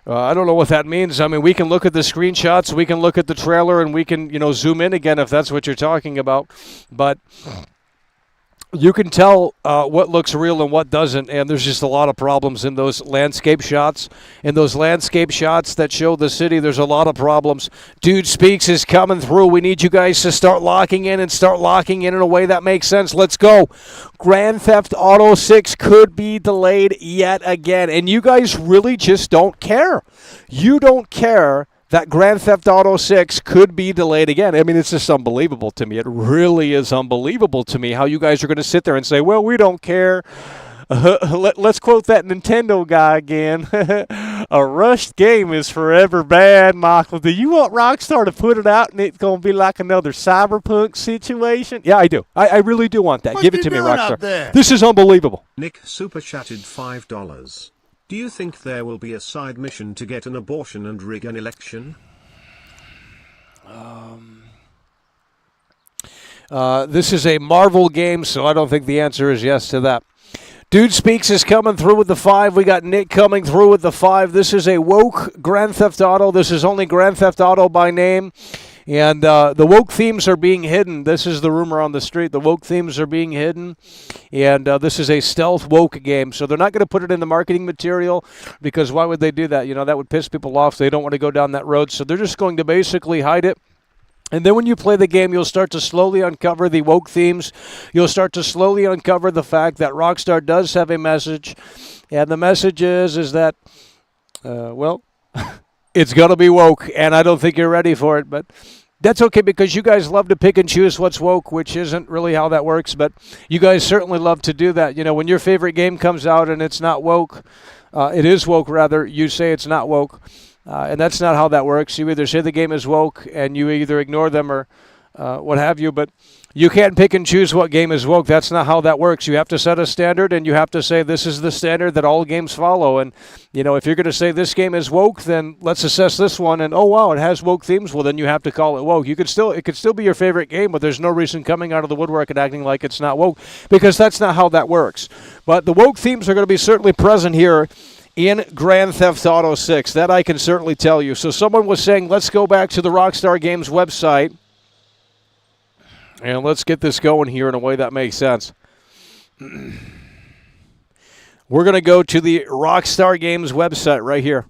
I don't know what that means. I mean, we can look at the screenshots, we can look at the trailer, and we can, you know, zoom in again if that's what you're talking about. But you can tell what looks real and what doesn't, and there's just a lot of problems in those landscape shots. In those landscape shots that show the city, there's a lot of problems. Dude Speaks is coming through. We need you guys to start locking in and start locking in a way that makes sense. Let's go. Grand Theft Auto 6 could be delayed yet again, and you guys really just don't care. You don't care that Grand Theft Auto 6 could be delayed again. I mean, it's just unbelievable to me. It really is unbelievable to me how you guys are going to sit there and say, well, we don't care. Let's quote that Nintendo guy again. A rushed game is forever bad, Michael. Do you want Rockstar to put it out and it's going to be like another Cyberpunk situation? Yeah, I do. I really do want that. What Give you it to me, doing Rockstar. up there? This is unbelievable. Nick super chatted $5. Do you think there will be a side mission to get an abortion and rig an election? This is a Marvel game, so I don't think the answer is yes to that. Dude Speaks is coming through with the 5. We got Nick coming through with the 5. This is a woke Grand Theft Auto. This is only Grand Theft Auto by name. And the woke themes are being hidden. This is the rumor on the street. The woke themes are being hidden. And this is a stealth woke game. So they're not going to put it in the marketing material because why would they do that? You know, that would piss people off. They don't want to go down that road. So they're just going to basically hide it. And then when you play the game, you'll start to slowly uncover the woke themes. You'll start to slowly uncover the fact that Rockstar does have a message. And the message is that, well, it's going to be woke. And I don't think you're ready for it. But that's okay because you guys love to pick and choose what's woke, which isn't really how that works. But you guys certainly love to do that. You know, when your favorite game comes out and it's not woke, it is woke rather, you say it's not woke. And that's not how that works. You either say the game is woke and you either ignore them or what have you, but you can't pick and choose what game is woke. That's not how that works. You have to set a standard, and you have to say this is the standard that all games follow. And, if you're going to say this game is woke, then let's assess this one, and, oh, wow, it has woke themes. Well, then you have to call it woke. It could still be your favorite game, but there's no reason coming out of the woodwork and acting like it's not woke, because that's not how that works. But the woke themes are going to be certainly present here in Grand Theft Auto 6. That I can certainly tell you. So someone was saying, let's go back to the Rockstar Games website, and let's get this going here in a way that makes sense. We're going to go to the Rockstar Games website right here.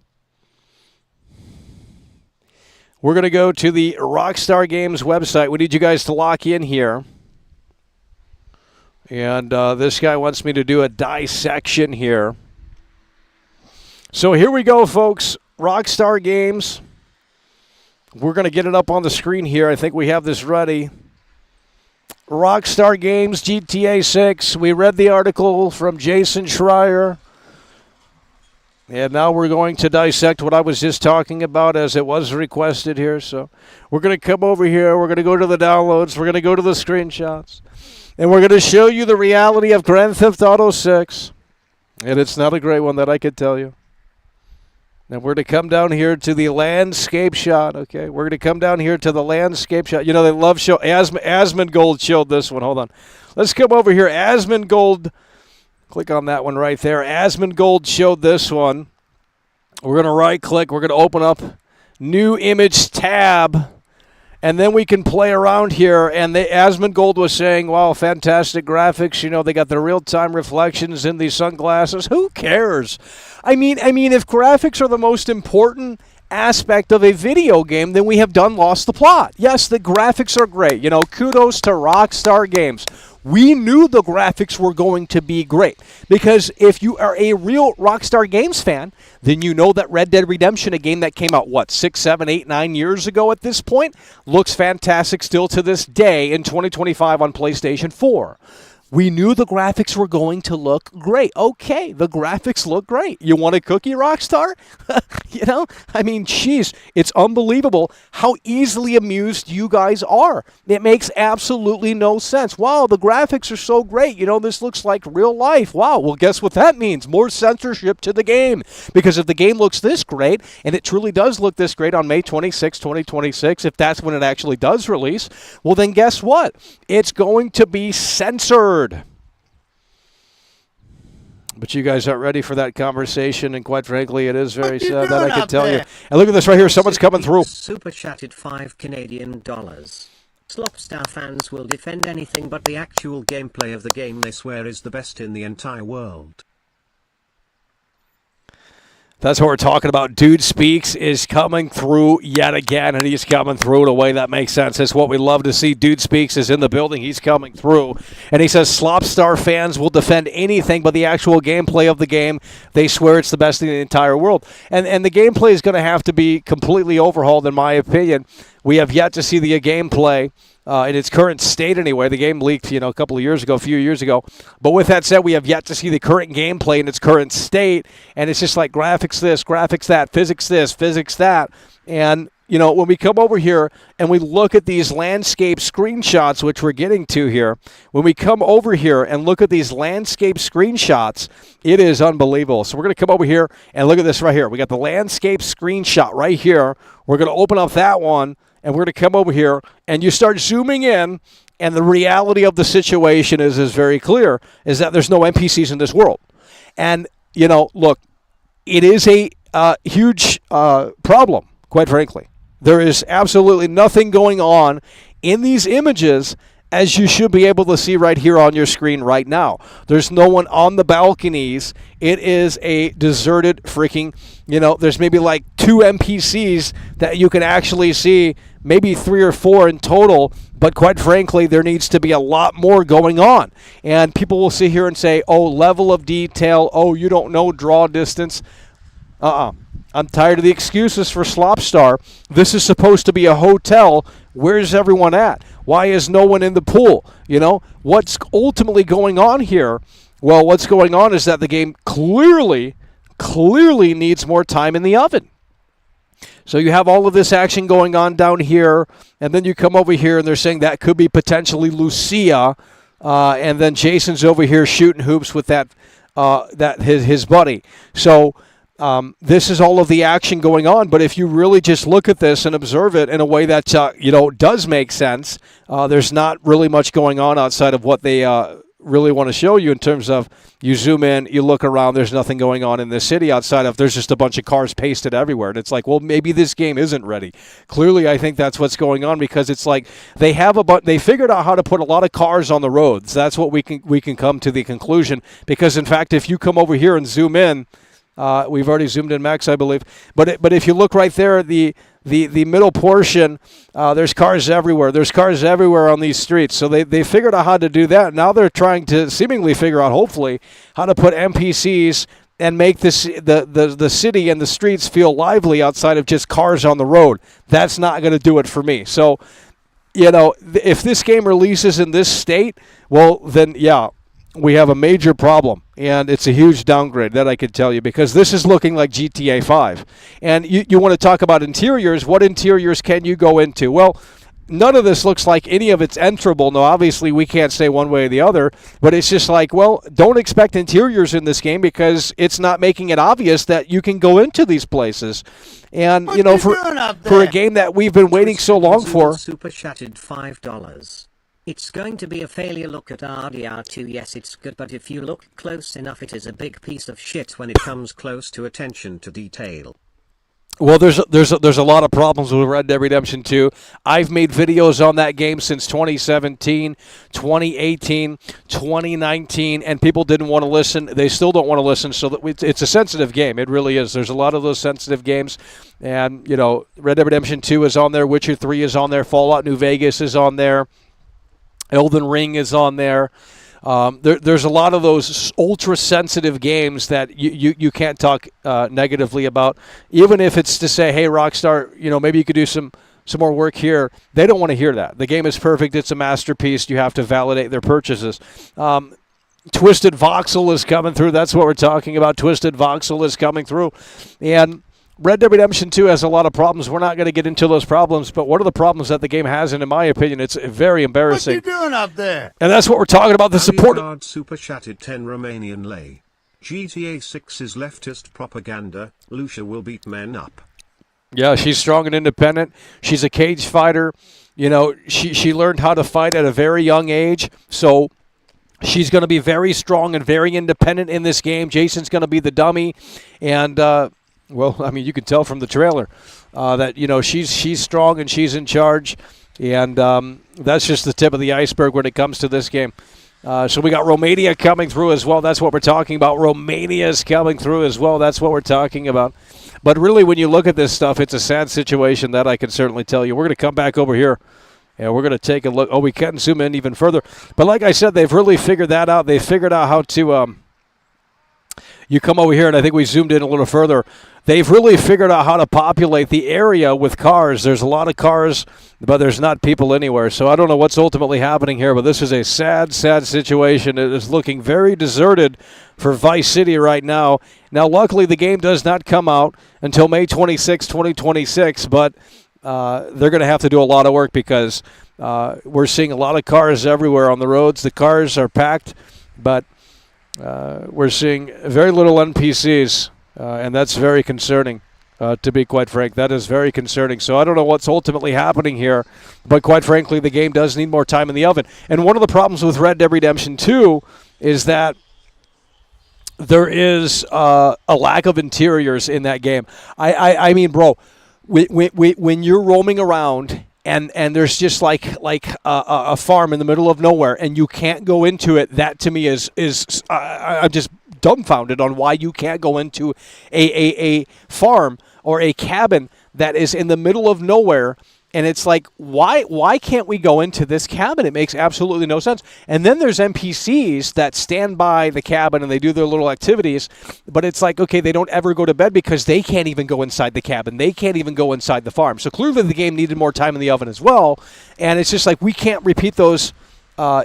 We're going to go to the Rockstar Games website. We need you guys to lock in here. And this guy wants me to do a dissection here. So here we go, folks. Rockstar Games. We're going to get it up on the screen here. I think we have this ready. Rockstar Games, GTA 6. We read the article from Jason Schreier. And now we're going to dissect what I was just talking about as it was requested here. So we're going to come over here. We're going to go to the downloads. We're going to go to the screenshots. And we're going to show you the reality of Grand Theft Auto 6. And it's not a great one, that I could tell you. And we're going to come down here to the landscape shot, okay? We're going to come down here to the landscape shot. They love show. Asmongold showed this one. Hold on. Let's come over here. Asmongold, click on that one right there. Asmongold showed this one. We're going to right-click. We're going to open up New Image tab. And then we can play around here. And Asmongold was saying, wow, fantastic graphics. They got the real-time reflections in these sunglasses. Who cares? I mean, if graphics are the most important aspect of a video game, then we have lost the plot. Yes, the graphics are great. Kudos to Rockstar Games. We knew the graphics were going to be great, because if you are a real Rockstar Games fan, then you know that Red Dead Redemption, a game that came out, 6, 7, 8, 9 years ago at this point, looks fantastic still to this day in 2025 on PlayStation 4. We knew the graphics were going to look great. Okay, the graphics look great. You want a cookie, Rockstar? Jeez, it's unbelievable how easily amused you guys are. It makes absolutely no sense. Wow, the graphics are so great. This looks like real life. Wow, well, guess what that means? More censorship to the game. Because if the game looks this great, and it truly does look this great on May 26, 2026, if that's when it actually does release, well, then guess what? It's going to be censored. But you guys aren't ready for that conversation, and quite frankly, it is very sad, that I can tell you. And look at this right here. Someone's coming through. Super chatted $5 Canadian. Slopstar fans will defend anything but the actual gameplay of the game they swear is the best in the entire world. That's what we're talking about. Dude Speaks is coming through yet again, and he's coming through in a way that makes sense. That's what we love to see. Dude Speaks is in the building. He's coming through. And he says Slopstar fans will defend anything but the actual gameplay of the game. They swear it's the best in the entire world. And the gameplay is going to have to be completely overhauled, in my opinion. We have yet to see the gameplay in its current state anyway. The game leaked, a few years ago. But with that said, we have yet to see the current gameplay in its current state. And it's just like graphics this, graphics that, physics this, physics that. And, when we come over here and we look at these landscape screenshots, which we're getting to here, when we come over here and look at these landscape screenshots, it is unbelievable. So we're going to come over here and look at this right here. We got the landscape screenshot right here. We're going to open up that one. And we're going to come over here, and you start zooming in, and the reality of the situation is very clear, is that there's no NPCs in this world. And, look, it is a huge problem, quite frankly. There is absolutely nothing going on in these images, as you should be able to see right here on your screen right now. There's no one on the balconies. It is a deserted freaking, there's maybe like 2 NPCs that you can actually see, maybe 3 or 4 in total, but quite frankly, there needs to be a lot more going on. And people will sit here and say, oh, level of detail, oh, you don't know draw distance. I'm tired of the excuses for Slopstar. This is supposed to be a hotel. Where's everyone at? Why is no one in the pool? What's ultimately going on here? Well, what's going on is that the game clearly needs more time in the oven. So you have all of this action going on down here, and then you come over here, and they're saying that could be potentially Lucia, and then Jason's over here shooting hoops with that his buddy. So this is all of the action going on. But if you really just look at this and observe it in a way that does make sense, there's not really much going on outside of what they really want to show you in terms of you zoom in, you look around, there's nothing going on in the city outside of there's just a bunch of cars pasted everywhere. And it's like, well, maybe this game isn't ready. Clearly, I think that's what's going on because it's like they figured out how to put a lot of cars on the roads. That's what we can come to the conclusion because, in fact, if you come over here and zoom in, we've already zoomed in, Max, I believe. But if you look right there, the middle portion, there's cars everywhere. There's cars everywhere on these streets. So they figured out how to do that. Now they're trying to seemingly figure out, hopefully, how to put NPCs and make the city and the streets feel lively outside of just cars on the road. That's not going to do it for me. So, if this game releases in this state, well, then, yeah, we have a major problem, and it's a huge downgrade, that I can tell you, because this is looking like GTA 5. And you want to talk about interiors. What interiors can you go into? Well, none of this looks like any of it's enterable. Now, obviously, we can't say one way or the other, but it's just like, well, don't expect interiors in this game because it's not making it obvious that you can go into these places. And, for a game that we've been waiting so long for. Super chatted $5. It's going to be a failure. Look at RDR2. Yes, it's good, but if you look close enough, it is a big piece of shit when it comes close to attention to detail. Well, there's a lot of problems with Red Dead Redemption 2. I've made videos on that game since 2017, 2018, 2019, and people didn't want to listen. They still don't want to listen, so that it's a sensitive game. It really is. There's a lot of those sensitive games, and, Red Dead Redemption 2 is on there, Witcher 3 is on there, Fallout New Vegas is on there, Elden Ring is on there. There's a lot of those ultra-sensitive games that you can't talk negatively about. Even if it's to say, hey, Rockstar, maybe you could do some more work here. They don't want to hear that. The game is perfect. It's a masterpiece. You have to validate their purchases. Twisted Voxel is coming through. That's what we're talking about. Twisted Voxel is coming through. And Red Dead Redemption 2 has a lot of problems. We're not going to get into those problems, but what are the problems that the game has? And in my opinion, it's very embarrassing. What you doing up there? And that's what we're talking about. The support. Card super chatted 10 Romanian lei. GTA 6 is leftist propaganda. Lucia will beat men up. Yeah, she's strong and independent. She's a cage fighter. She learned how to fight at a very young age. So she's going to be very strong and very independent in this game. Jason's going to be the dummy, and well, I mean, you can tell from the trailer that, she's strong and she's in charge. And that's just the tip of the iceberg when it comes to this game. So we got Romania coming through as well. That's what we're talking about. Romania's coming through as well. That's what we're talking about. But really, when you look at this stuff, it's a sad situation, that I can certainly tell you. We're going to come back over here, and we're going to take a look. Oh, we can zoom in even further. But like I said, they've really figured that out. They figured out how to you come over here, and I think we zoomed in a little further. They've really figured out how to populate the area with cars. There's a lot of cars, but there's not people anywhere. So I don't know what's ultimately happening here, but this is a sad, sad situation. It is looking very deserted for Vice City right now. Now, luckily, the game does not come out until May 26, 2026, but they're going to have to do a lot of work because we're seeing a lot of cars everywhere on the roads. The cars are packed, but we're seeing very little NPCs, and that's very concerning, to be quite frank. That is very concerning. So I don't know what's ultimately happening here, but quite frankly, the game does need more time in the oven. And one of the problems with Red Dead Redemption 2 is that there is a lack of interiors in that game. I mean, bro, when you're roaming around and there's just like a farm in the middle of nowhere, and you can't go into it. That to me is I'm just dumbfounded on why you can't go into a farm or a cabin that is in the middle of nowhere. And it's like, why can't we go into this cabin? It makes absolutely no sense. And then there's NPCs that stand by the cabin and they do their little activities, but it's like, okay, they don't ever go to bed because they can't even go inside the cabin. They can't even go inside the farm. So clearly the game needed more time in the oven as well. And it's just like, we can't repeat those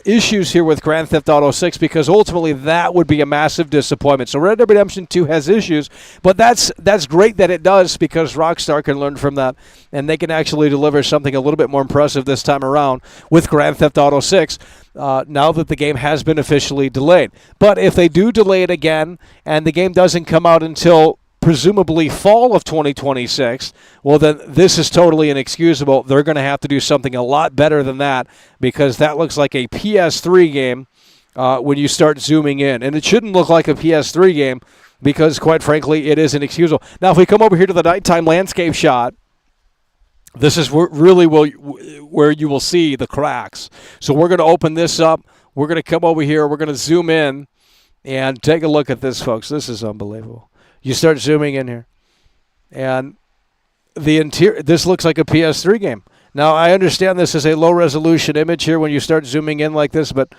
issues here with Grand Theft Auto 6 because ultimately that would be a massive disappointment. So Red Dead Redemption 2 has issues, but that's great that it does because Rockstar can learn from that and they can actually deliver something a little bit more impressive this time around with Grand Theft Auto 6 now that the game has been officially delayed. But if they do delay it again and the game doesn't come out until presumably fall of 2026, well, then this is totally inexcusable. They're going to have to do something a lot better than that because that looks like a PS3 game when you start zooming in. And it shouldn't look like a PS3 game because, quite frankly, it is inexcusable. Now, if we come over here to the nighttime landscape shot, this is really where you will see the cracks. So we're going to open this up. We're going to come over here. We're going to zoom in and take a look at this, folks. This is unbelievable. You start zooming in here, and the interior. This looks like a PS3 game. Now, I understand this is a low-resolution image here when you start zooming in like this, but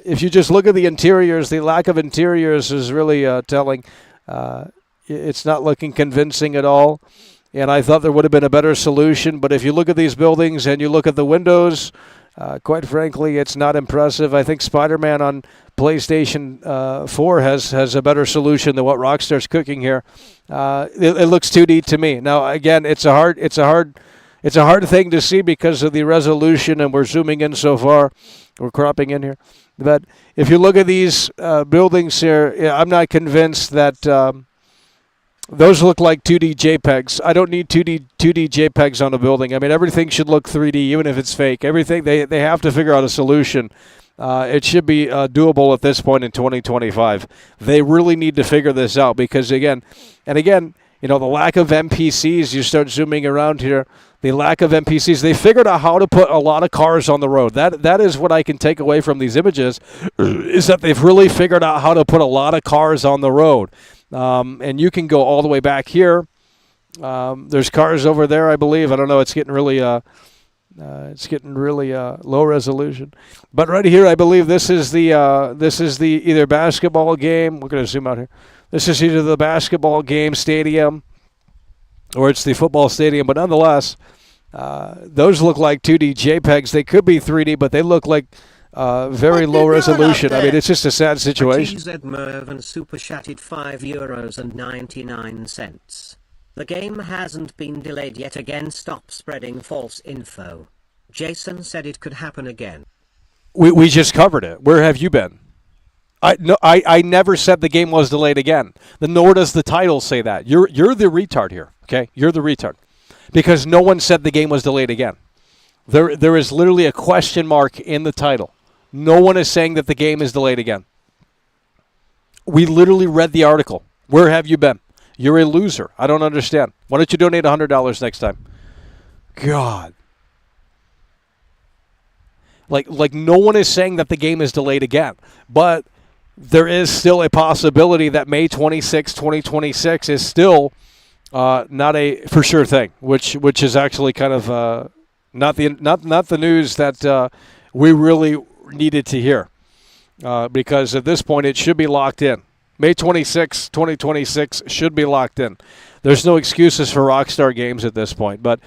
if you just look at the interiors, the lack of interiors is really telling. It's not looking convincing at all, and I thought there would have been a better solution, but if you look at these buildings and you look at the windows, quite frankly, it's not impressive. I think Spider-Man on PlayStation 4 has a better solution than what Rockstar's cooking here. It looks 2D to me. Now, again, it's a hard thing to see because of the resolution, and we're zooming in so far. We're cropping in here. But if you look at these buildings here, I'm not convinced that those look like 2D JPEGs. I don't need 2D JPEGs on a building. I mean, everything should look 3D, even if it's fake. Everything they have to figure out a solution. It should be doable at this point in 2025. They really need to figure this out because, again, you know, the lack of NPCs, you start zooming around here, the lack of NPCs, they figured out how to put a lot of cars on the road. That is what I can take away from these images, is that they've really figured out how to put a lot of cars on the road. And you can go all the way back here. There's cars over there, I believe. I don't know. It's getting really low resolution. But right here, I believe this is the either basketball game. We're going to zoom out here. This is either the basketball game stadium or it's the football stadium. But nonetheless, those look like 2D JPEGs. They could be 3D, but they look like very low resolution. I mean, it's just a sad situation. TZ Mervin super chatted €5.99. The game hasn't been delayed yet again. Stop spreading false info. Jason said it could happen again. We just covered it. Where have you been? I never said the game was delayed again. Nor does the title say that. You're the retard here. Okay, you're the retard, because no one said the game was delayed again. There is literally a question mark in the title. No one is saying that the game is delayed again. We literally read the article. Where have you been? You're a loser. I don't understand. Why don't you donate $100 next time? God. Like no one is saying that the game is delayed again. But there is still a possibility that May 26, 2026 is still not a for sure thing, which is actually kind of not the news that we really needed to hear. Because at this point it should be locked in. May 26, 2026 should be locked in. There's no excuses for Rockstar Games at this point, but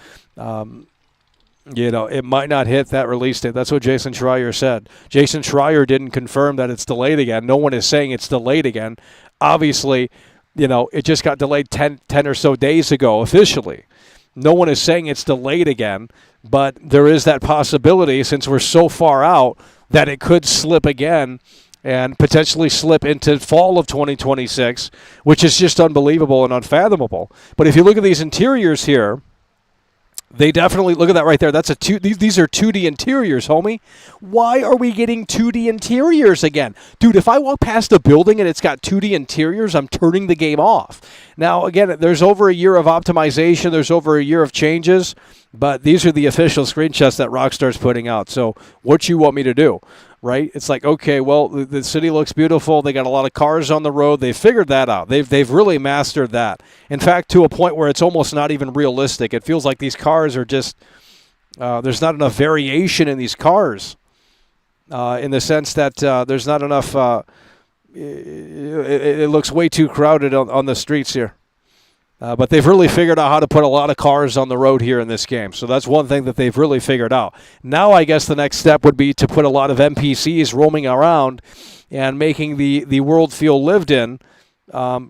it might not hit that release date. That's what Jason Schreier said. Jason Schreier didn't confirm that it's delayed again. No one is saying it's delayed again. Obviously, it just got delayed 10 or so days ago officially. No one is saying it's delayed again, but there is that possibility, since we're so far out, that it could slip again and potentially slip into fall of 2026, which is just unbelievable and unfathomable. But if you look at these interiors here, they definitely, look at that right there. These are 2D interiors, homie. Why are we getting 2D interiors again? Dude, if I walk past a building and it's got 2D interiors, I'm turning the game off. Now, again, there's over a year of optimization. There's over a year of changes. But these are the official screenshots that Rockstar's putting out. So what you want me to do, right? It's like, okay, well, the city looks beautiful. They got a lot of cars on the road. They figured that out. They've really mastered that. In fact, to a point where it's almost not even realistic. It feels like these cars are just there's not enough variation in these cars in the sense that there's not enough. It looks way too crowded on the streets here. But they've really figured out how to put a lot of cars on the road here in this game. So that's one thing that they've really figured out. Now I guess the next step would be to put a lot of NPCs roaming around and making the world feel lived in,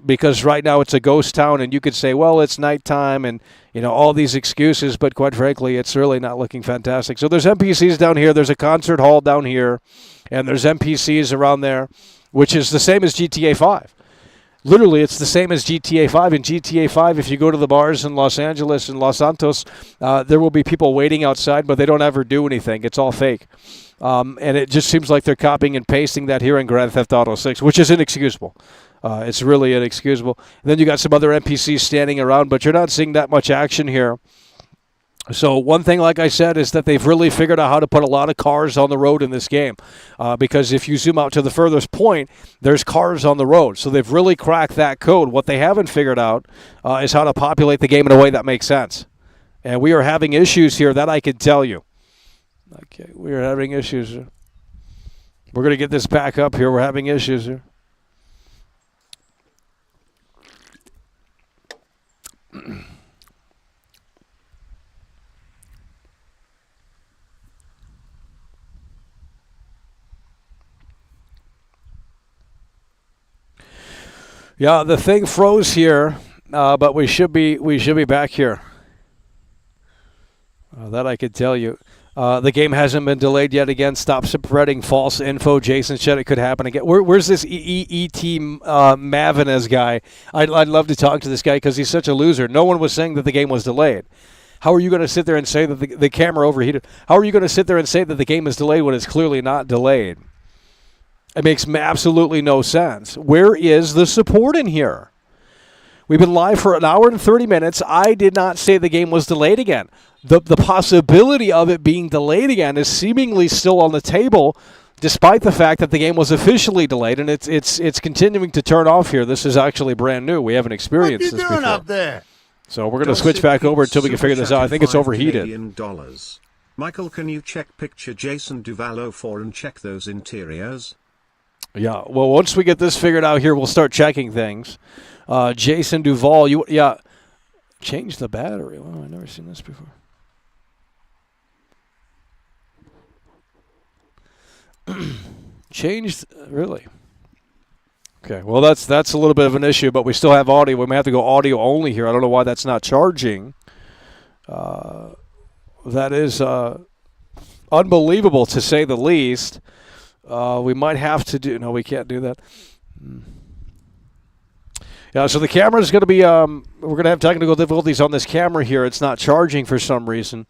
because right now it's a ghost town, and you could say, well, it's nighttime and all these excuses, but quite frankly, it's really not looking fantastic. So there's NPCs down here. There's a concert hall down here, and there's NPCs around there, which is the same as GTA 5. Literally, it's the same as GTA 5. In GTA 5, if you go to the bars in Los Angeles and Los Santos, there will be people waiting outside, but they don't ever do anything. It's all fake. And it just seems like they're copying and pasting that here in Grand Theft Auto 6, which is inexcusable. It's really inexcusable. And then you got some other NPCs standing around, but you're not seeing that much action here. So one thing, like I said, is that they've really figured out how to put a lot of cars on the road in this game. Because if you zoom out to the furthest point, there's cars on the road. So they've really cracked that code. What they haven't figured out is how to populate the game in a way that makes sense. And we are having issues here, that I can tell you. Okay, we are having issues. We're going to get this back up here. We're having issues here. Yeah, the thing froze here, but we should be back here. That I could tell you. The game hasn't been delayed yet again. Stop spreading false info. Jason said it could happen again. Where's this E.T. Mavinez guy? I'd love to talk to this guy because he's such a loser. No one was saying that the game was delayed. How are you going to sit there and say that the camera overheated? How are you going to sit there and say that the game is delayed when it's clearly not delayed? It makes absolutely no sense. Where is the support in here? We've been live for an hour and 30 minutes. I did not say the game was delayed again. The possibility of it being delayed again is seemingly still on the table, despite the fact that the game was officially delayed, and it's continuing to turn off here. This is actually brand new. We haven't experienced this before. What are you doing up there? So we're going to switch back over until we can figure this out. I think it's overheated. $5 Michael, can you check picture Jason Duval 04 and check those interiors? Yeah, well, once we get this figured out here, we'll start checking things. Jason Duval, change the battery. Wow, I've never seen this before. Changed, really? Okay, well, that's a little bit of an issue, but we still have audio. We may have to go audio only here. I don't know why that's not charging. That is unbelievable, to say the least. We might have to do... No, we can't do that. Yeah, so the camera is going to be... we're going to have technical difficulties on this camera here. It's not charging for some reason,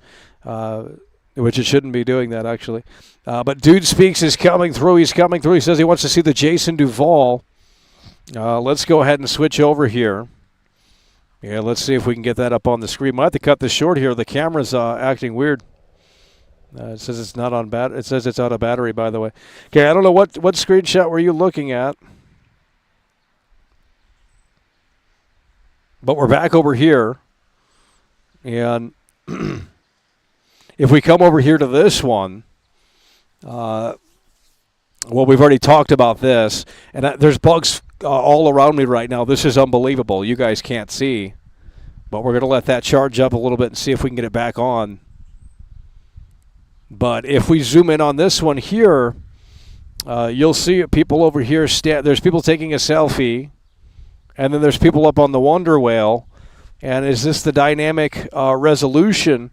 which it shouldn't be doing that, actually. But Dude Speaks is coming through. He's coming through. He says he wants to see the Jason Duval. Let's go ahead and switch over here. Yeah, let's see if we can get that up on the screen. Might have to cut this short here. The camera's acting weird. It says it's not on It says it's out of battery, by the way. Okay, I don't know what screenshot were you looking at, but we're back over here, and if we come over here to this one, well, we've already talked about this, and there's bugs all around me right now. This is unbelievable. You guys can't see, but we're going to let that charge up a little bit and see if we can get it back on. But if we zoom in on this one here, you'll see people over here. There's people taking a selfie, and then there's people up on the Wonder Whale. And is this the dynamic resolution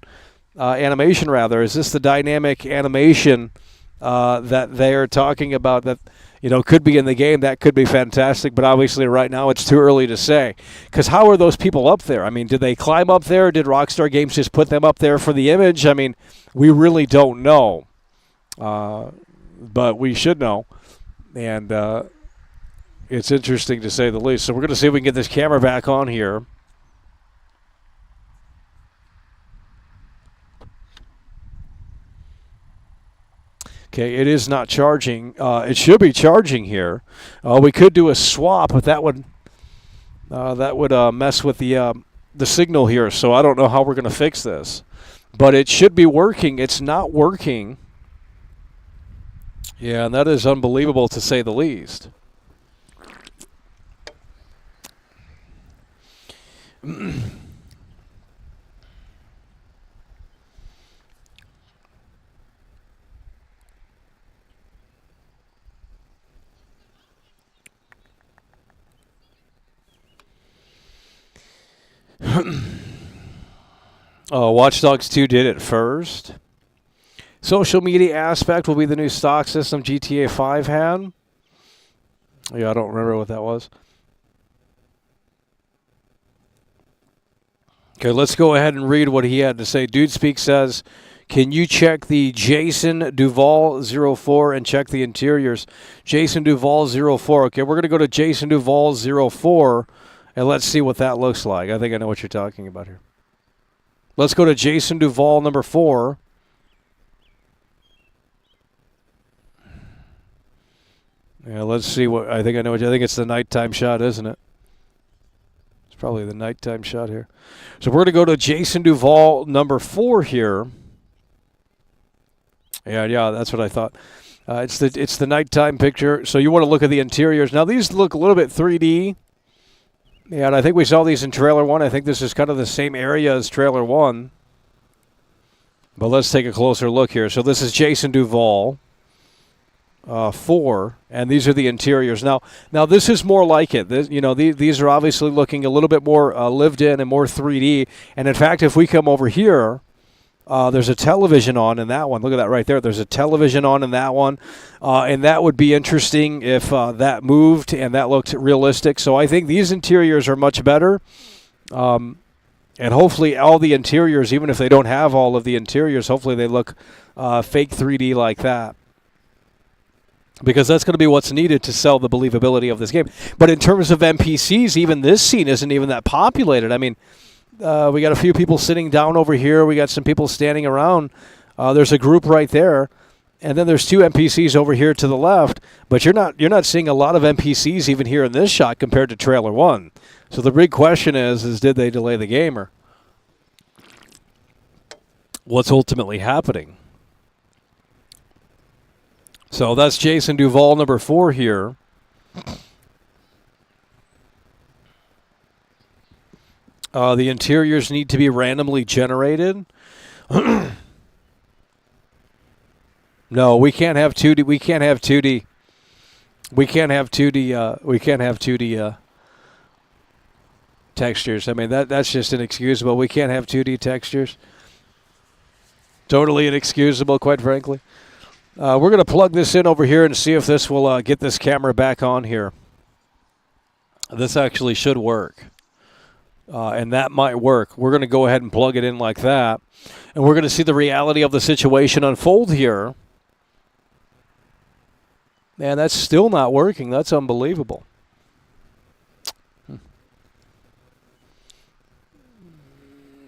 animation, rather? Is this the dynamic animation that they're talking about that, could be in the game? That could be fantastic, but obviously right now it's too early to say. Because how are those people up there? I mean, did they climb up there? Did Rockstar Games just put them up there for the image? I mean, we really don't know. But we should know. And it's interesting to say the least. So we're going to see if we can get this camera back on here. Okay, it is not charging. It should be charging here. We could do a swap, but that would mess with the signal here. So I don't know how we're going to fix this, but it should be working. It's not working. Yeah, and that is unbelievable, to say the least. Watch Dogs 2 did it first. Social media aspect will be the new stock system GTA 5 had. Yeah, I don't remember what that was. Okay, let's go ahead and read what he had to say. Dude Speak says, can you check the Jason Duval 04 and check the interiors? Jason Duval 04. Okay, we're going to go to Jason Duval 04, and let's see what that looks like. I think I know what you're talking about here. Let's go to Jason Duval number 4. Yeah, let's see what I think I know. I think it's the nighttime shot, isn't it? It's probably the nighttime shot here. So we're going to go to Jason Duval number 4 here. Yeah, that's what I thought. It's the nighttime picture. So you want to look at the interiors. Now these look a little bit 3D. Yeah, and I think we saw these in Trailer 1. I think this is kind of the same area as Trailer 1. But let's take a closer look here. So this is Jason Duval 4, and these are the interiors. Now this is more like it. These are obviously looking a little bit more lived in and more 3D. And in fact, if we come over here, there's a television on in that one. Look at that right there. There's a television on in that one. And that would be interesting if that moved and that looked realistic. So I think these interiors are much better. And hopefully all the interiors, even if they don't have all of the interiors, hopefully they look fake 3D like that. Because that's going to be what's needed to sell the believability of this game. But in terms of NPCs, even this scene isn't even that populated. I mean, we got a few people sitting down over here. We got some people standing around. There's a group right there, and then there's 2 NPCs over here to the left. But you're not seeing a lot of NPCs even here in this shot compared to Trailer 1. So the big question is did they delay the game, or what's ultimately happening? So that's Jason Duval number 4 here. The interiors need to be randomly generated. No, we can't have 2D. We can't have 2D. We can't have 2D. We can't have 2D textures. I mean, that's just inexcusable. We can't have 2D textures. Totally inexcusable, quite frankly. We're going to plug this in over here and see if this will get this camera back on here. This actually should work. And that might work. We're going to go ahead and plug it in like that. And we're going to see the reality of the situation unfold here. Man, that's still not working. That's unbelievable.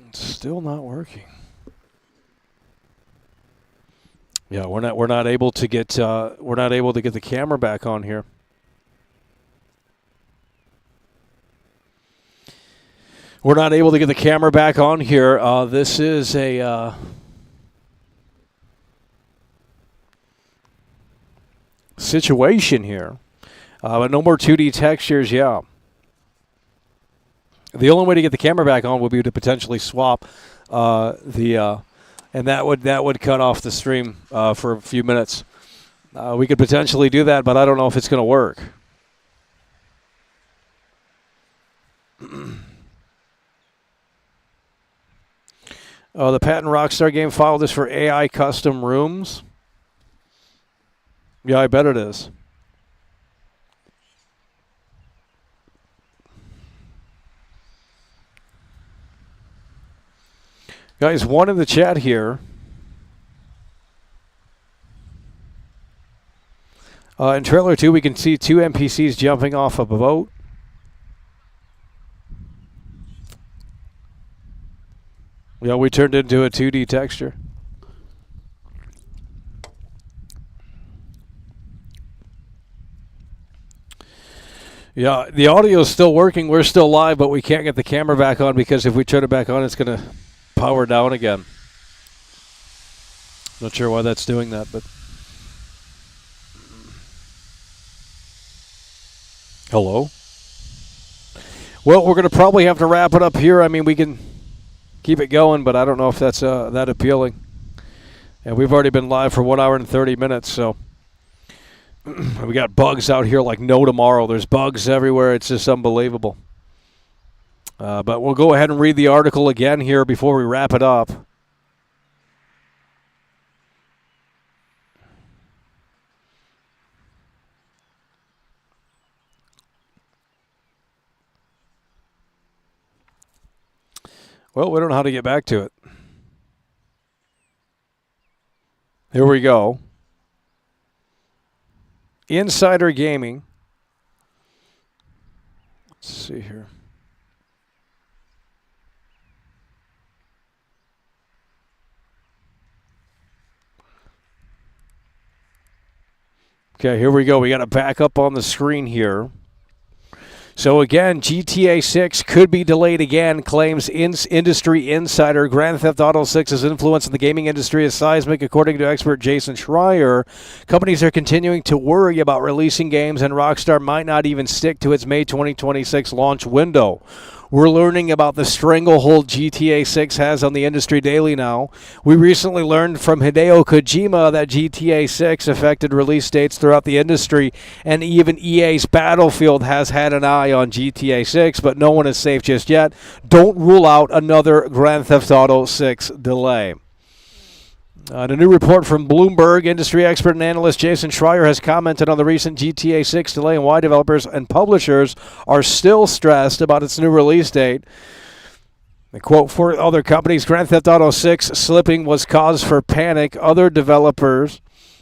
It's still not working. Yeah, we're not able to get the camera back on here. We're not able to get the camera back on here. This is a situation here, but no more 2D textures. Yeah, the only way to get the camera back on would be to potentially swap and that would cut off the stream for a few minutes. We could potentially do that, but I don't know if it's going to work. The Patent Rockstar game file is for AI custom rooms. Yeah, I bet it is. Guys, one in the chat here. In trailer 2, we can see 2 NPCs jumping off of a boat. Yeah, we turned into a 2D texture. Yeah, the audio is still working. We're still live, but we can't get the camera back on because if we turn it back on, it's going to power down again. Not sure why that's doing that, but... Hello? Well, we're going to probably have to wrap it up here. I mean, we can keep it going, but I don't know if that's that appealing. And we've already been live for 1 hour and 30 minutes, so we got bugs out here like no tomorrow. There's bugs everywhere. It's just unbelievable. But we'll go ahead and read the article again here before we wrap it up. Well, we don't know how to get back to it. Here we go. Insider Gaming. Let's see here. Okay, here we go. We got it back up on the screen here. So again, GTA 6 could be delayed again, claims industry insider. Grand Theft Auto 6's influence in the gaming industry is seismic, according to expert Jason Schreier. Companies are continuing to worry about releasing games, and Rockstar might not even stick to its May 2026 launch window. We're learning about the stranglehold GTA 6 has on the industry daily now. We recently learned from Hideo Kojima that GTA 6 affected release dates throughout the industry, and even EA's Battlefield has had an eye on GTA 6, but no one is safe just yet. Don't rule out another Grand Theft Auto 6 delay. A new report from Bloomberg, industry expert and analyst Jason Schreier has commented on the recent GTA 6 delay and why developers and publishers are still stressed about its new release date. The quote, for other companies, Grand Theft Auto 6 slipping was cause for panic. Other developers,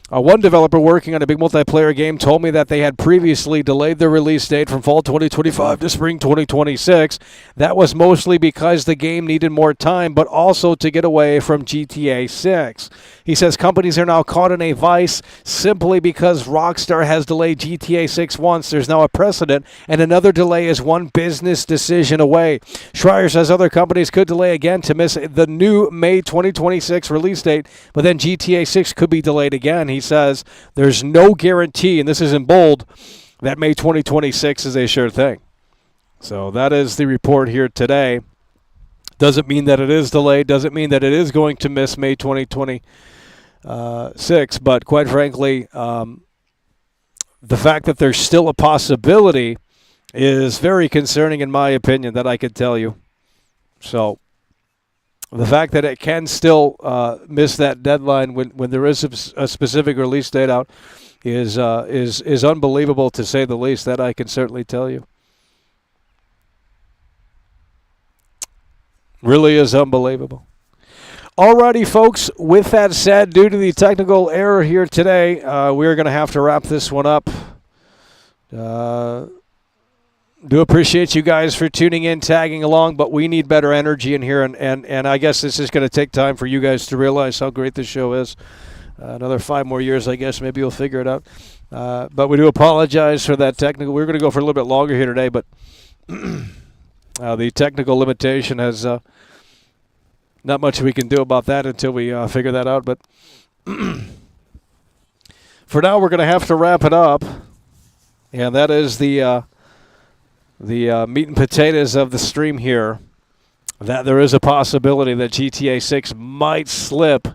one developer working on a big multiplayer game told me that they had previously delayed their release date from fall 2025 to spring 2026. That was mostly because the game needed more time, but also to get away from GTA 6. He says companies are now caught in a vice simply because Rockstar has delayed GTA 6 once. There's now a precedent, and another delay is one business decision away. Schreier says other companies could delay again to miss the new May 2026 release date, but then GTA 6 could be delayed again. He says there's no guarantee, and this is in bold, that May 2026 is a sure thing. So that is the report here today. Doesn't mean that it is delayed. Doesn't mean that it is going to miss May 2026. But quite frankly, the fact that there's still a possibility is very concerning in my opinion, that I could tell you. So the fact that it can still miss that deadline when there is a specific release date out is unbelievable, to say the least. That I can certainly tell you. Really is unbelievable. Alrighty, folks. With that said, due to the technical error here today, we're going to have to wrap this one up. Do appreciate you guys for tuning in, tagging along, but we need better energy in here, and I guess this is going to take time for you guys to realize how great this show is. Another 5 more years, I guess. Maybe you'll figure it out. But we do apologize for that technical. We're going to go for a little bit longer here today, but the technical limitation has not much we can do about that until we figure that out. But for now, we're going to have to wrap it up, and that is the meat and potatoes of the stream here. That there is a possibility that GTA 6 might slip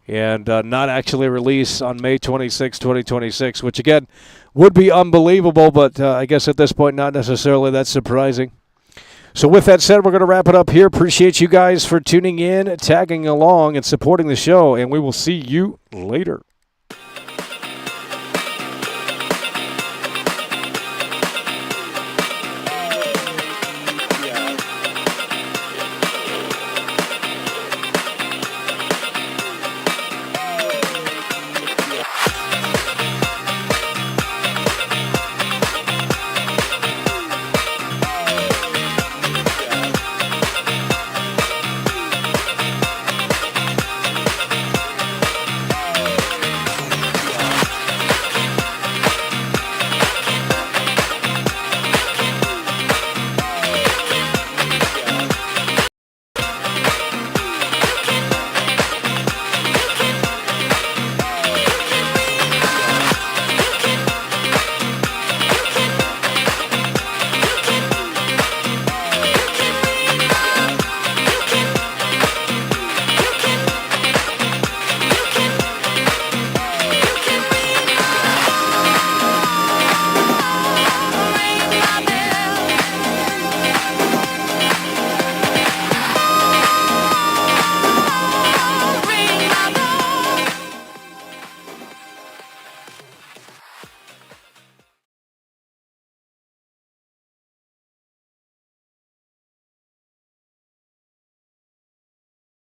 and not actually release on May 26, 2026, which again would be unbelievable, but I guess at this point not necessarily that surprising. So with that said, we're going to wrap it up here. Appreciate you guys for tuning in, tagging along, and supporting the show, and we will see you later.